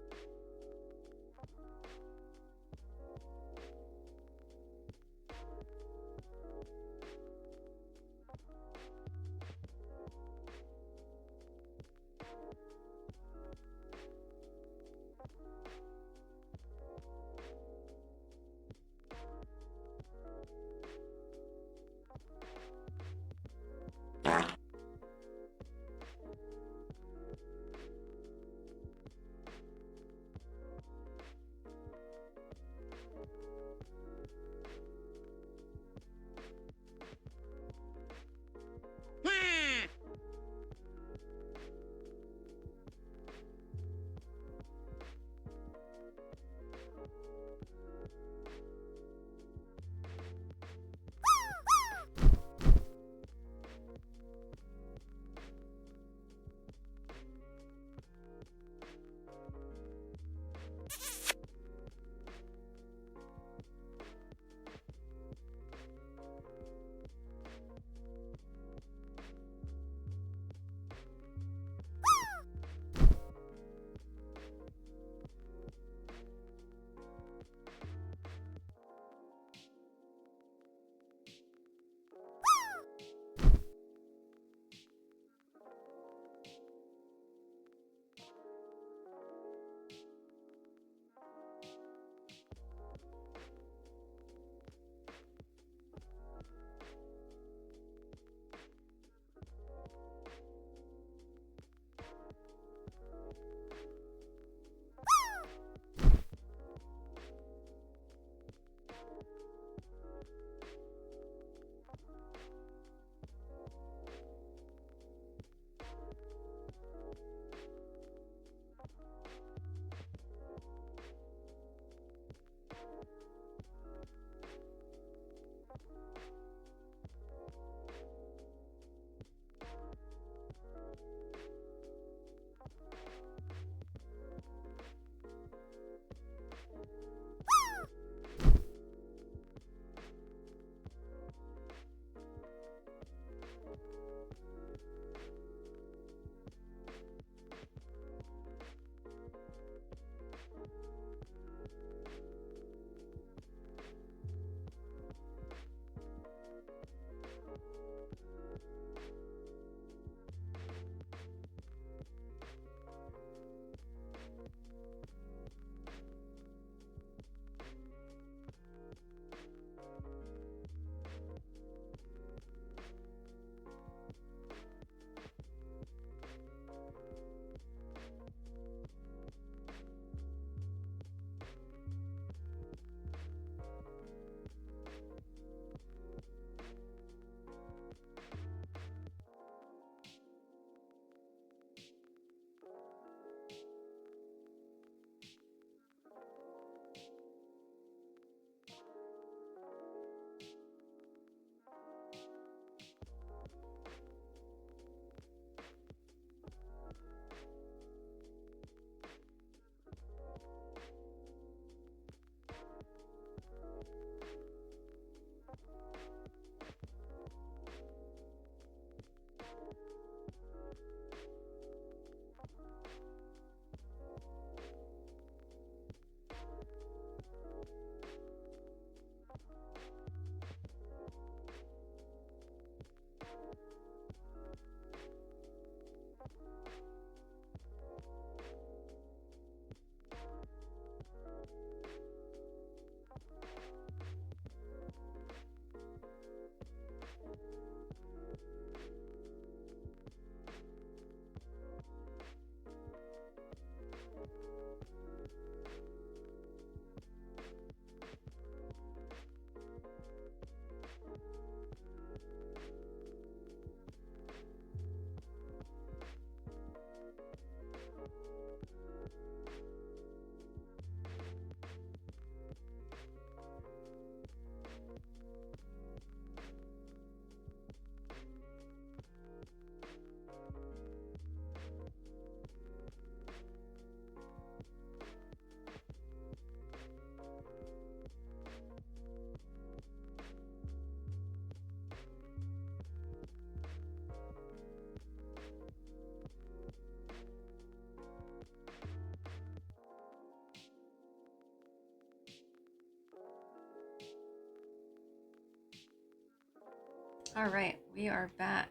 C: All right, we are back.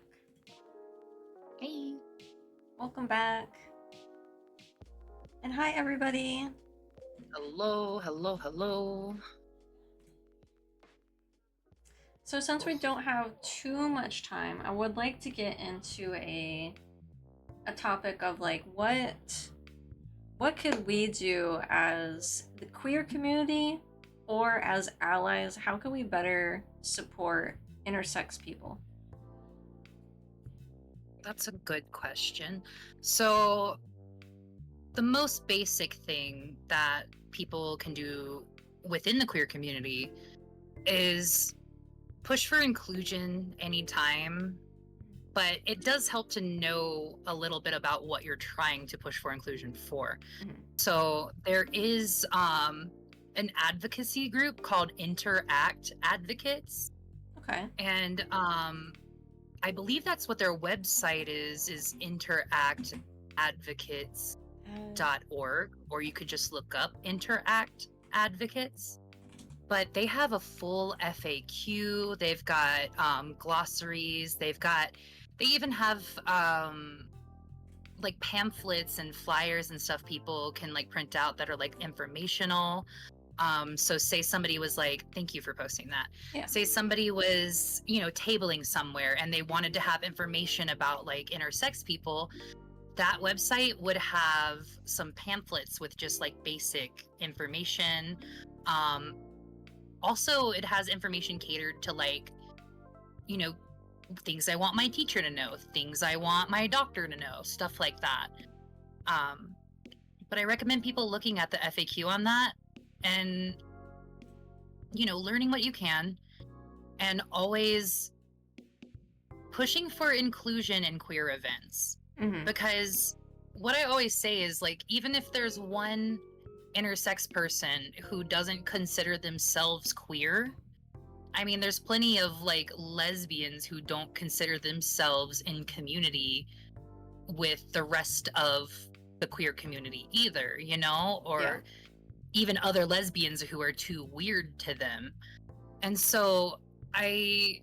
D: Hey.
C: Welcome back. And hi, everybody.
D: Hello, hello, hello.
C: So since we don't have too much time, I would like to get into a topic of like what could we do as the queer community or as allies? How can we better support intersex people?
D: That's a good question. So, the most basic thing that people can do within the queer community is push for inclusion anytime, but it does help to know a little bit about what you're trying to push for inclusion for.
C: Mhm.
D: So, there is an advocacy group called Interact Advocates.
C: Okay.
D: And I believe that's what their website is interactadvocates.org, or you could just look up Interact Advocates. But they have a full FAQ. They've got glossaries. They even have like pamphlets and flyers and stuff people can like print out that are like informational. So say somebody was like, thank you for posting that.
C: Yeah.
D: Say somebody was, tabling somewhere and they wanted to have information about like intersex people, that website would have some pamphlets with just like basic information. Also, it has information catered to like, things I want my teacher to know, things I want my doctor to know, stuff like that. But I recommend people looking at the FAQ on that and learning what you can, and always pushing for inclusion in queer events.
C: Mm-hmm.
D: Because what I always say is like, even if there's one intersex person who doesn't consider themselves queer, I mean, there's plenty of like lesbians who don't consider themselves in community with the rest of the queer community either, or
C: Yeah.
D: even other lesbians who are too weird to them. And so I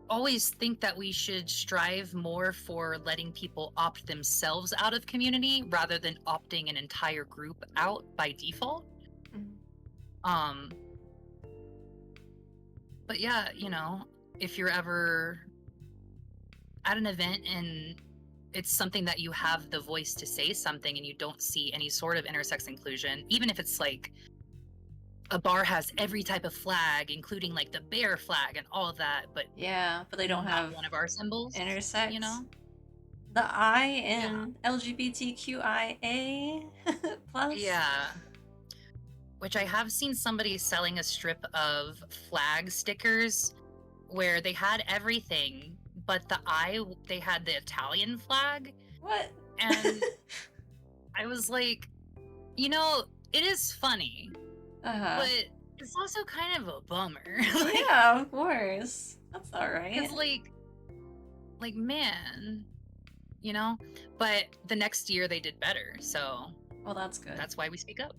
D: always think that we should strive more for letting people opt themselves out of community rather than opting an entire group out by default.
C: Mhm.
D: But yeah, you know, if you're ever at an event and it's something that you have the voice to say something and you don't see any sort of intersex inclusion, even if it's like a bar has every type of flag, including like the bear flag and all of that, but
C: Yeah, but they don't
D: not
C: have
D: one of our symbols,
C: intersex.
D: you know?
C: The I
D: Yeah.
C: in LGBTQIA plus.
D: Yeah. Which I have seen somebody selling a strip of flag stickers where they had everything, but they had the Italian flag.
C: What?
D: And I was like, you know, it is funny, but it's also kind of a bummer.
C: Yeah, of course. That's all right.
D: Because like man, you know. But the next year they did better, so
C: Well, that's good.
D: that's why we speak up.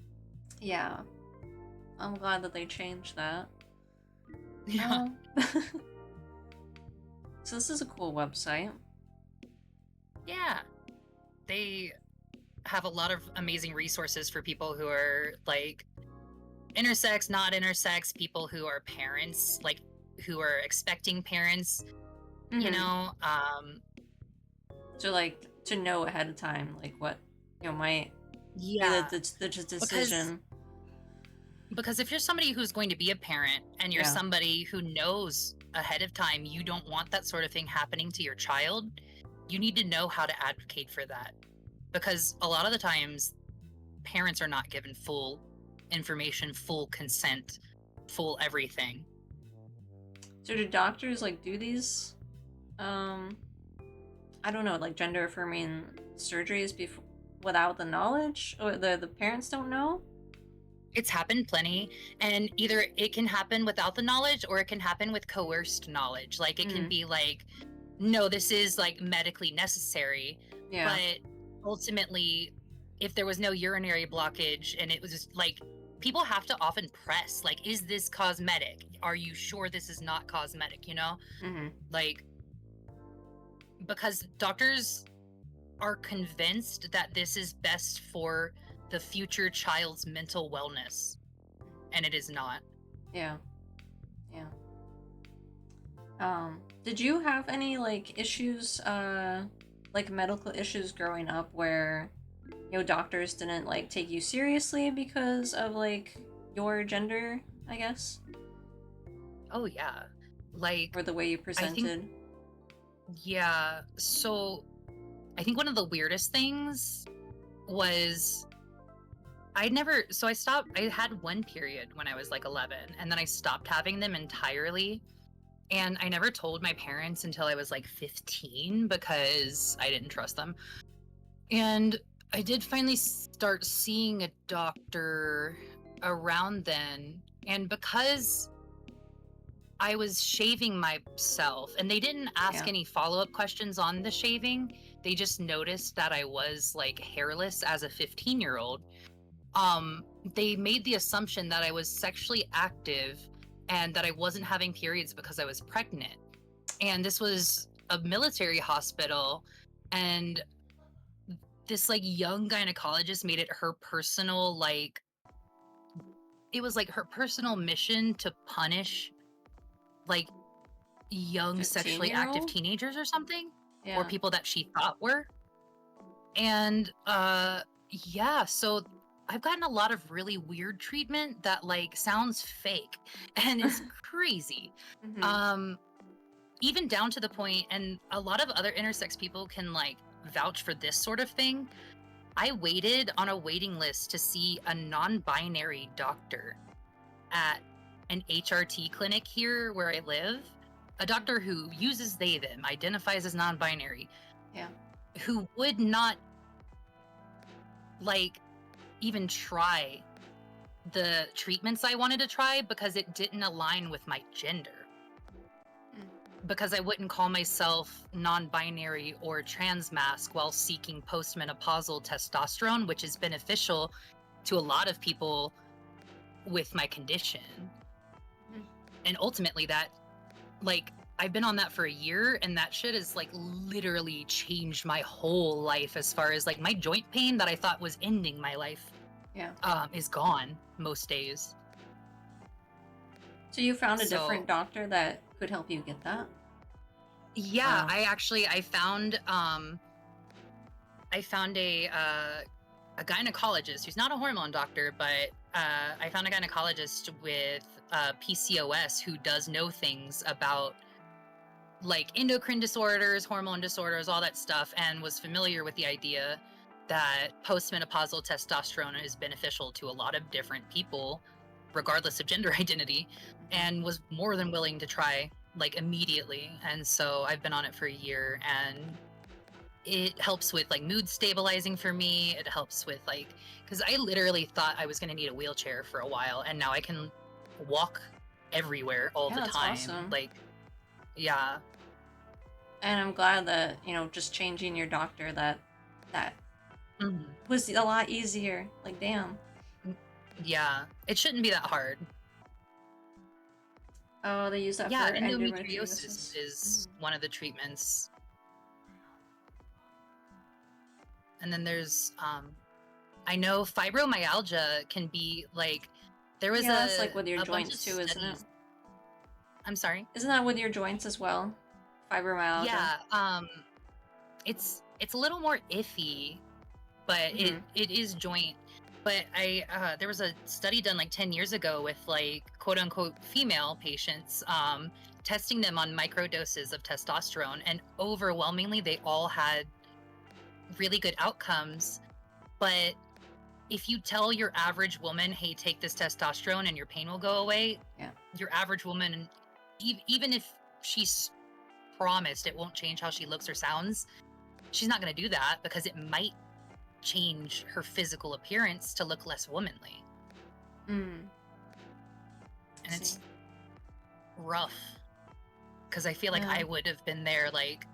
C: Yeah. I'm glad that they changed that.
D: Yeah.
C: So this is a cool website.
D: Yeah. They have a lot of amazing resources for people who are like intersex, not intersex, people who are parents, like who are expecting parents, you
C: Mhm.
D: know.
C: So like to know ahead of time, like what might
D: Yeah.
C: be the decision.
D: Because if you're somebody who's going to be a parent and you're
C: Yeah.
D: somebody who knows ahead of time you don't want that sort of thing happening to your child, you need to know how to advocate for that. Because a lot of the times parents are not given full information, full consent, full everything.
C: So do doctors like do these I don't know, like gender affirming surgeries without the knowledge, or the parents don't know?
D: It's happened plenty, and either it can happen without the knowledge or it can happen with coerced knowledge. Like it can be like, no, this is like medically necessary.
C: Yeah.
D: But ultimately, if there was no urinary blockage and it was just like, people have to often press, like, is this cosmetic? Are you sure this is not cosmetic? You know, like, because doctors are convinced that this is best for the future child's mental wellness, and it is not.
C: Yeah. Did you have any like issues, like medical issues growing up where doctors didn't like take you seriously because of like your gender, I guess,
D: Oh yeah, like
C: or the way you presented?
D: yeah. So I think one of the weirdest things was I had one period when I was like 11, and then I stopped having them entirely. And I never told my parents until I was like 15 because I didn't trust them. And I did finally start seeing a doctor around then. And because I was shaving myself, and they didn't ask any follow-up questions on the shaving, they just noticed that I was like hairless as a 15-year-old. They made the assumption that I was sexually active and that I wasn't having periods because I was pregnant. And this was a military hospital, and this like young gynecologist made it her personal her personal mission to punish like young sexually active teenagers or something, or people that she thought were. And yeah, so I've gotten a lot of really weird treatment that like sounds fake and it's crazy. Even down to the point, and a lot of other intersex people can like vouch for this sort of thing. I waited on a waiting list to see a non-binary doctor at an HRT clinic here where I live. A doctor who uses they, them, identifies as non-binary.
C: Yeah.
D: Who would not like even try the treatments I wanted to try because it didn't align with my gender. Because I wouldn't call myself non-binary or transmasc while seeking postmenopausal testosterone, which is beneficial to a lot of people with my condition. And ultimately that, like, I've been on that for a year, and that shit has like literally changed my whole life as far as like my joint pain that I thought was ending my life is gone most days.
C: So you found a different doctor that could help you get that?
D: Yeah, I found a gynecologist who's not a hormone doctor, but I found a gynecologist with PCOS who does know things about like endocrine disorders, hormone disorders, all that stuff, and was familiar with the idea that postmenopausal testosterone is beneficial to a lot of different people, regardless of gender identity, and was more than willing to try like immediately. And so I've been on it for a year, and it helps with like mood stabilizing for me. It helps with like, because I literally thought I was going to need a wheelchair for a while, and now I can walk everywhere all the
C: that's
D: time.
C: Awesome.
D: Like, yeah.
C: And I'm glad that, you know, just changing your doctor, that was a lot easier. Like, damn.
D: Yeah, it shouldn't be that hard.
C: Oh, they use that for endometriosis.
D: Is one of the treatments. And then there's I know fibromyalgia can be like, there was
C: that's like with your joints too, isn't it?
D: I'm sorry?
C: Isn't that with your joints as well? Fibromyalgia.
D: Yeah, it's a little more iffy, but it is joint. But there was a study done like 10 years ago with like quote unquote female patients, testing them on microdoses of testosterone, and overwhelmingly they all had really good outcomes. But if you tell your average woman, hey, take this testosterone and your pain will go away, your average woman, even if she's promised it won't change how she looks or sounds, she's not going to do that, because it might change her physical appearance to look less womanly. And it's rough, because I feel like I would have been there, like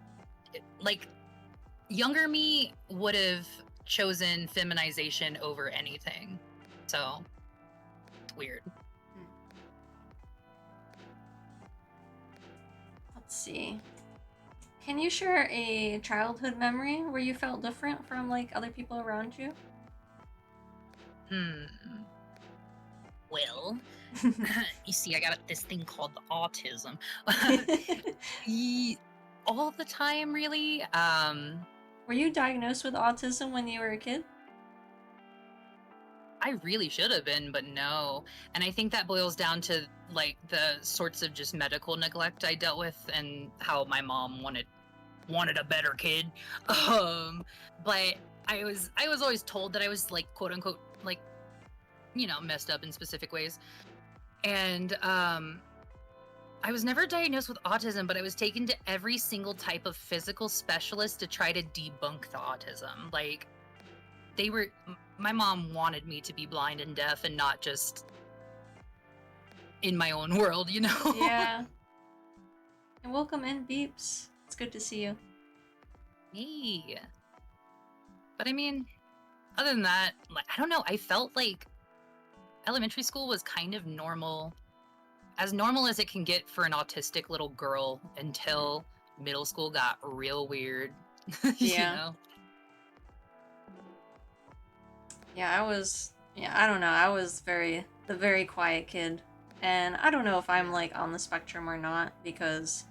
D: younger me would have chosen feminization over anything. So weird.
C: Let's see. Can you share a childhood memory where you felt different from like other people around you?
D: Well, you see, I got this thing called autism. All the time, really.
C: Were you diagnosed with autism when you were a kid?
D: I really should have been, but no. And I think that boils down to like the sorts of just medical neglect I dealt with, and how my mom wanted a better kid. But I was always told that I was like quote unquote like, you know, messed up in specific ways. And I was never diagnosed with autism, but I was taken to every single type of physical specialist to try to debunk the autism. Like, my mom wanted me to be blind and deaf and not just in my own world, you know?
C: Yeah. And welcome in, Beeps. It's good to see you.
D: Hey. But I mean, other than that, like, I don't know, I felt like elementary school was kind of normal. As normal as it can get for an autistic little girl, until middle school got real weird. You know?
C: Yeah, I don't know, I was the very quiet kid. And I don't know if I'm like on the spectrum or not, because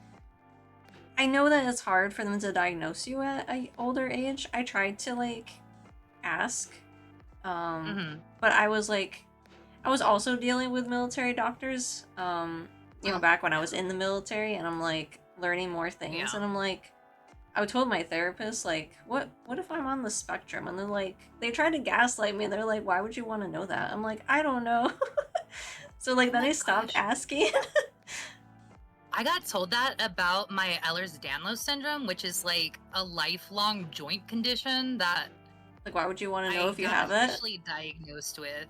C: I know that it's hard for them to diagnose you at an older age. I tried to like ask, but I was also dealing with military doctors, you know, back when I was in the military, and I'm like learning more things, and I'm like, I told my therapist, like, what if I'm on the spectrum? And they're like, they tried to gaslight me, and they're like, why would you want to know that? I'm like, I don't know. So like then I stopped asking.
D: I got told that about my Ehlers-Danlos syndrome, which is like a lifelong joint condition that,
C: like, why would you want to know if you have it?
D: I got officially diagnosed with.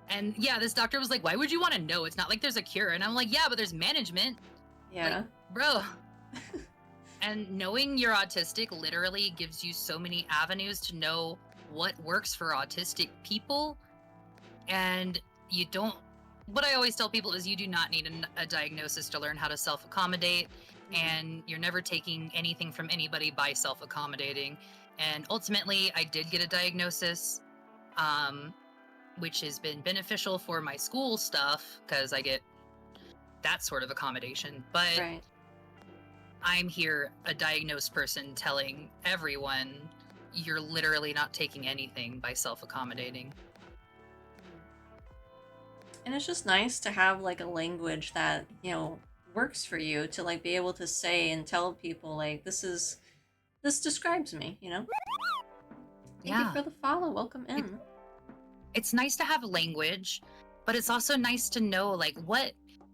D: And yeah, this doctor was like, why would you want to know? It's not like there's a cure. And I'm like, yeah, but there's management.
C: Yeah.
D: Like, bro. And knowing you're autistic literally gives you so many avenues to know what works for autistic people And you don't, what I always tell people is you do not need a diagnosis to learn how to self-accommodate, and you're never taking anything from anybody by self-accommodating. And ultimately, I did get a diagnosis, which has been beneficial for my school stuff because I get that sort of accommodation. But
C: Right.
D: I'm here, a diagnosed person, telling everyone you're literally not taking anything by self-accommodating.
C: And it's just nice to have like a language that, you know, works for you to like be able to say and tell people like this describes me, you know? Thank you for the follow. Welcome in.
D: It's nice to have language, but it's also nice to know like what,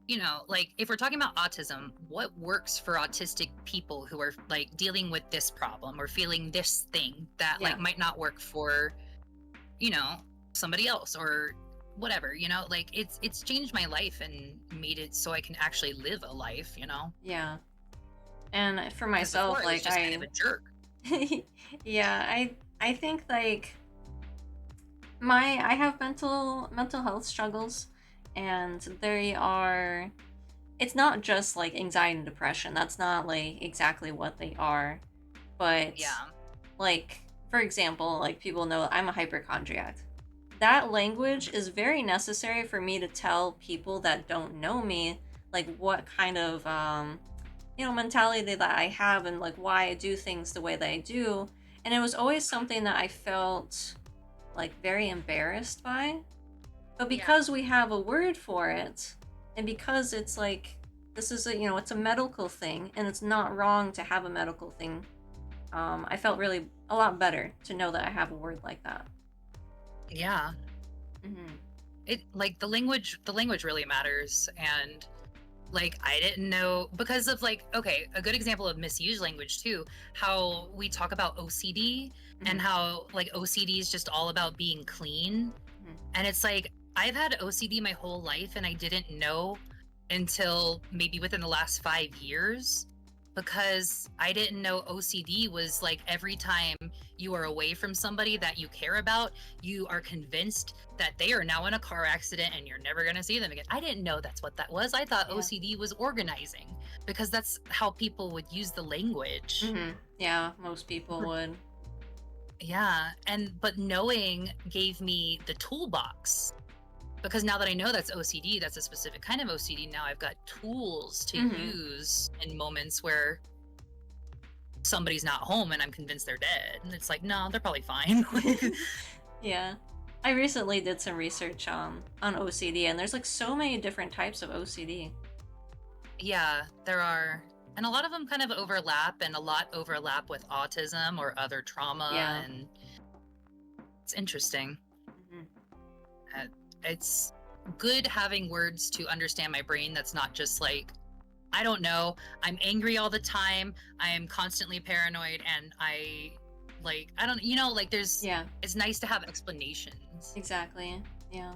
D: you know, like if we're talking about autism, what works for autistic people who are like dealing with this problem or feeling this thing that like might not work for, you know, somebody else or whatever, you know, like it's changed my life and made it so I can actually live a life, you know?
C: Yeah. And for
D: 'Cause
C: myself,
D: before, it was
C: like
D: just kind of a jerk.
C: yeah, I think like I have mental health struggles, and it's not just like anxiety and depression. That's not like exactly what they are. But
D: Yeah.
C: like for example, like people know I'm a hypochondriac. That language is very necessary for me to tell people that don't know me like what kind of you know, mentality that I have and like why I do things the way that I do. And it was always something that I felt like very embarrassed by. But because we have a word for it, and because it's like this is a, you know, it's a medical thing and it's not wrong to have a medical thing, I felt really a lot better to know that I have a word like that.
D: Yeah.
C: Mm-hmm.
D: It like the language really matters. And like I didn't know, because of like, okay, a good example of misused language too, how we talk about OCD and how like OCD is just all about being clean. And it's like I've had OCD my whole life and I didn't know until maybe within the last 5 years, because I didn't know OCD was like every time you are away from somebody that you care about, you are convinced that they are now in a car accident and you're never going to see them again. I didn't know that's what that was. I thought OCD was organizing, because that's how people would use the language.
C: Mm-hmm. Yeah, most people would.
D: Yeah, but knowing gave me the toolbox, because now that I know that's OCD, that's a specific kind of OCD, now I've got tools to use in moments where somebody's not home and I'm convinced they're dead. And it's like, no, they're probably fine.
C: Yeah. I recently did some research on OCD, and there's like so many different types of OCD.
D: Yeah, there are. And a lot of them kind of overlap, and a lot overlap with autism or other trauma. And it's interesting. It's good having words to understand my brain that's not just like, I don't know, I'm angry all the time, I am constantly paranoid, and I don't, you know, like there's, it's nice to have explanations.
C: Exactly. Yeah.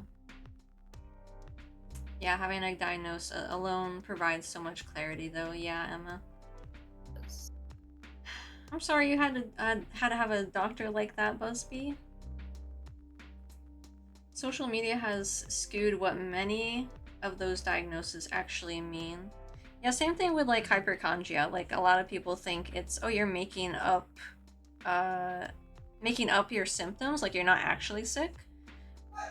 C: Yeah, having a diagnosis alone provides so much clarity though. Yeah, Emma. I'm sorry you had to have a doctor like that, Busby. Social media has skewed what many of those diagnoses actually mean. Yeah, same thing with like hypochondria. Like a lot of people think it's, oh, you're making up your symptoms, like you're not actually sick.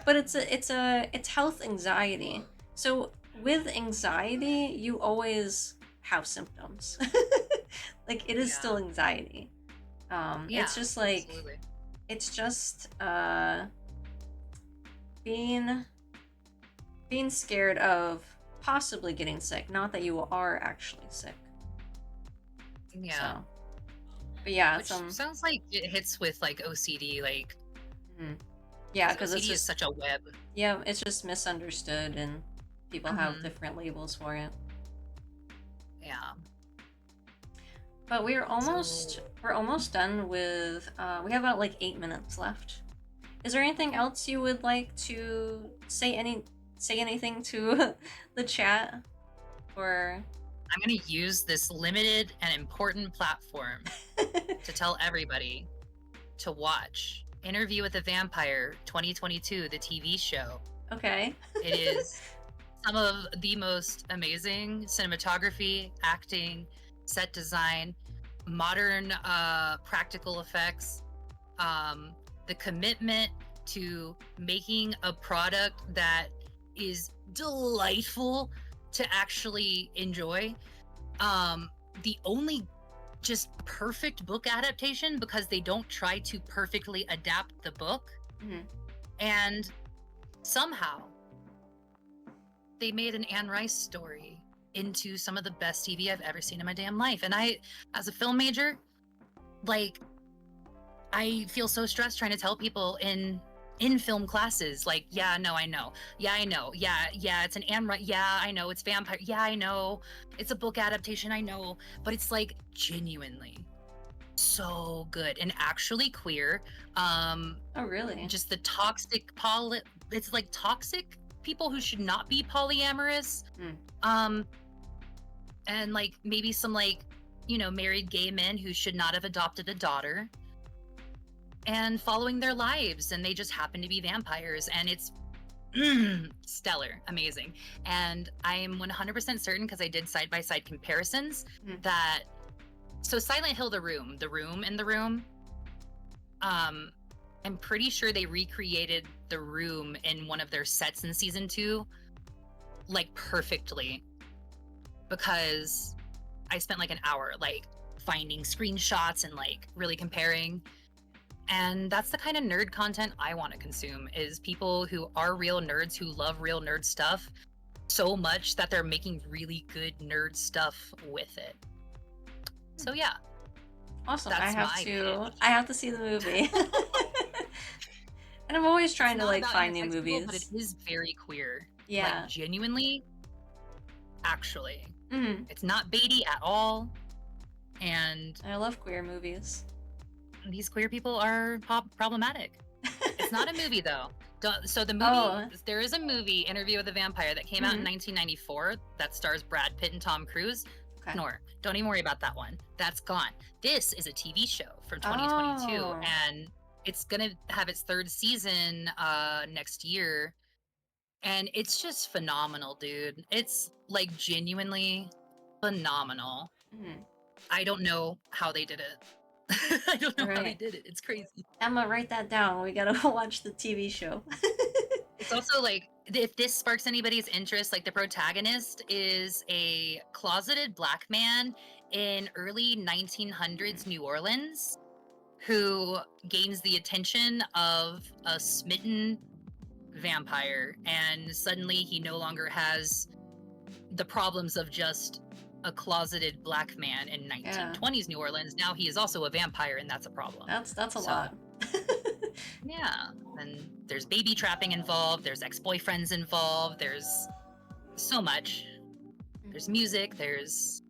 C: But it's health anxiety. So with anxiety, you always have symptoms. Like it is still anxiety. It's just like
D: absolutely.
C: It's just being scared of possibly getting sick, not that you are actually sick.
D: Yeah.
C: So, but yeah,
D: which sounds like it hits with like OCD, like
C: yeah, because
D: OCD
C: it's just
D: is such a web.
C: Yeah, it's just misunderstood, and people have different labels for it.
D: Yeah.
C: But we're almost done with. We have about like 8 minutes left. Is there anything else you would like to say anything to the chat, or?
D: I'm gonna use this limited and important platform to tell everybody to watch Interview with a Vampire 2022, the TV show.
C: Okay.
D: It is some of the most amazing cinematography, acting, set design, modern practical effects, the commitment to making a product that is delightful to actually enjoy. The only just perfect book adaptation, because they don't try to perfectly adapt the book, and somehow they made an Anne Rice story into some of the best TV I've ever seen in my damn life. And I, as a film major, like, I feel so stressed trying to tell people in film classes, like, yeah, no, I know. Yeah, I know. Yeah, it's an Anne Rice. Yeah, I know. It's vampire. Yeah, I know. It's a book adaptation. I know. But it's like genuinely so good and actually queer.
C: Oh, really?
D: Just the toxic it's like toxic people who should not be polyamorous. And like maybe some like, you know, married gay men who should not have adopted a daughter and following their lives, and they just happen to be vampires, and it's stellar, amazing. And I'm 100% certain, because I did side-by-side comparisons, that so Silent Hill, the room in the room, I'm pretty sure they recreated the room in one of their sets in season 2 like perfectly, because I spent like an hour like finding screenshots and like really comparing. And that's the kind of nerd content I want to consume, is people who are real nerds, who love real nerd stuff so much that they're making really good nerd stuff with it. So yeah.
C: Awesome.
D: That's
C: I have to see the movie. And I'm always trying to like find new movies.
D: But it is very queer.
C: Yeah.
D: Like genuinely, actually.
C: Mm-hmm.
D: It's not baity at all. And
C: I love queer movies.
D: These queer people are problematic. It's not a movie though. So the movie, there is a movie, Interview with a Vampire, that came out in 1994 that stars Brad Pitt and Tom Cruise. Ignore. Don't even worry about that one. That's gone. This is a TV show from 2022, and it's gonna have its 3rd season next year. And it's just phenomenal, dude. It's like genuinely phenomenal. I don't know how they did it. I don't know how they did it. It's crazy.
C: Emma, write that down. We gotta watch the TV show.
D: It's also like, if this sparks anybody's interest, like the protagonist is a closeted Black man in early 1900s New Orleans who gains the attention of a smitten vampire, and suddenly he no longer has the problems of just a closeted Black man in 1920s New Orleans. Now he is also a vampire, and that's a problem.
C: That's a lot.
D: Yeah, and there's baby trapping involved, there's ex-boyfriends involved, there's so much. There's music, there's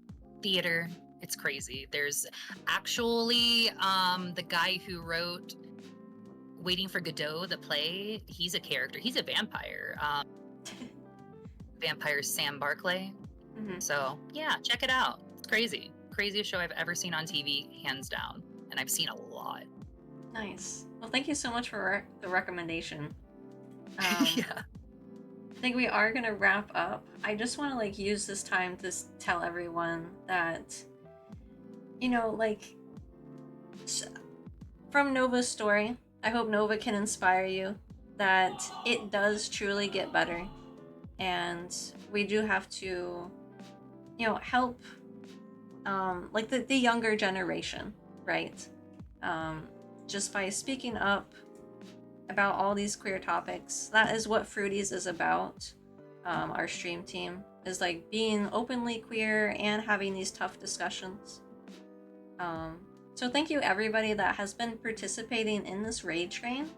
D: theater. It's crazy. There's actually the guy who wrote Waiting for Godot, the play, he's a character. He's a vampire. Vampire Sam Barclay. So yeah, check it out. It's crazy. Craziest show I've ever seen on TV, hands down. And I've seen a lot.
C: Nice. Well, thank you so much for the recommendation.
D: Yeah.
C: I think we are gonna wrap up. I just want to like use this time to tell everyone that, you know, like from Nova's story, I hope Nova can inspire you that it does truly get better, and we do have to, you know, help like the younger generation, right? Just by speaking up about all these queer topics. That is what Fruities is about. Our stream team is like being openly queer and having these tough discussions. So thank you everybody that has been participating in this raid train.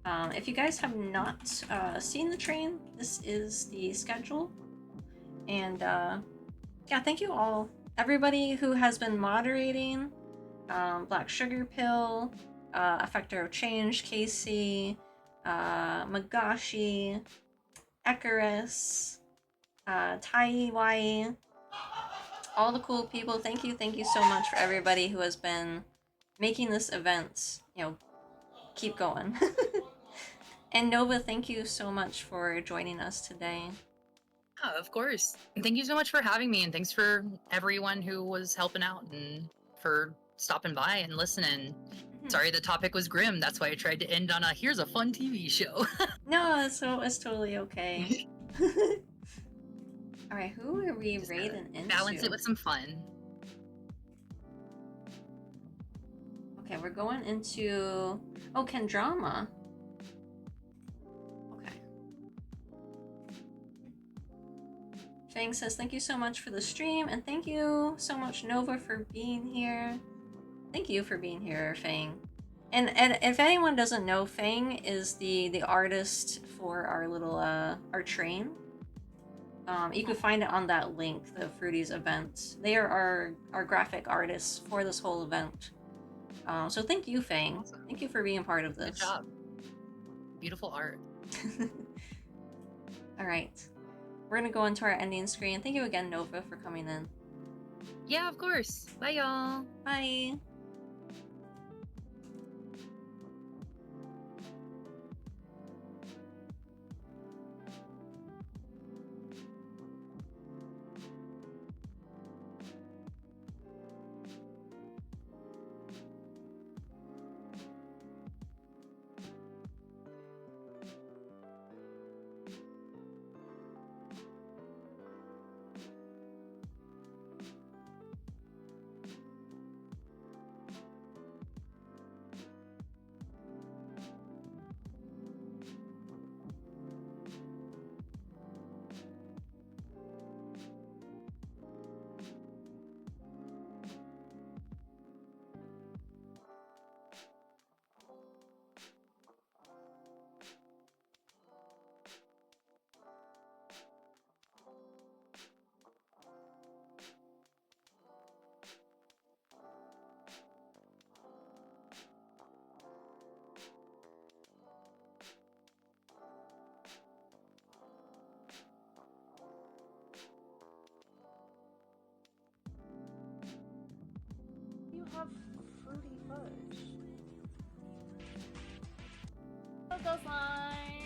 C: If you guys have not seen the train, this is the schedule. And yeah, thank you all. Everybody who has been moderating, Black Sugar Pill, Effector of Change, Casey, Magashi, Icarus, Tai, all the cool people. Thank you so much for everybody who has been making this event, you know, keep going. And Nova, thank you so much for joining us today.
D: Yeah, of course. And thank you so much for having me, and thanks for everyone who was helping out and for stopping by and listening. Sorry the topic was grim. That's why I tried to end on a here's a fun TV show.
C: No, it's totally okay. Alright, who are we
D: Just
C: raiding into?
D: balance it with some fun.
C: Okay, we're going into... Oh, Kendrama. Okay. Fang says, thank you so much for the stream, and thank you so much, Nova, for being here. Thank you for being here, Fang. And if anyone doesn't know, Fang is the artist for our little, our train. You can find it on that link, the Fruities event. They are our graphic artists for this whole event. So thank you, Fang.
D: Awesome.
C: Thank you for being part of this.
D: Good job. Beautiful art.
C: Alright. We're gonna go into our ending screen. Thank you again, Nova, for coming in.
D: Yeah, of course. Bye, y'all.
C: Bye!
F: You have fruity fudge. Oh, Ghostline!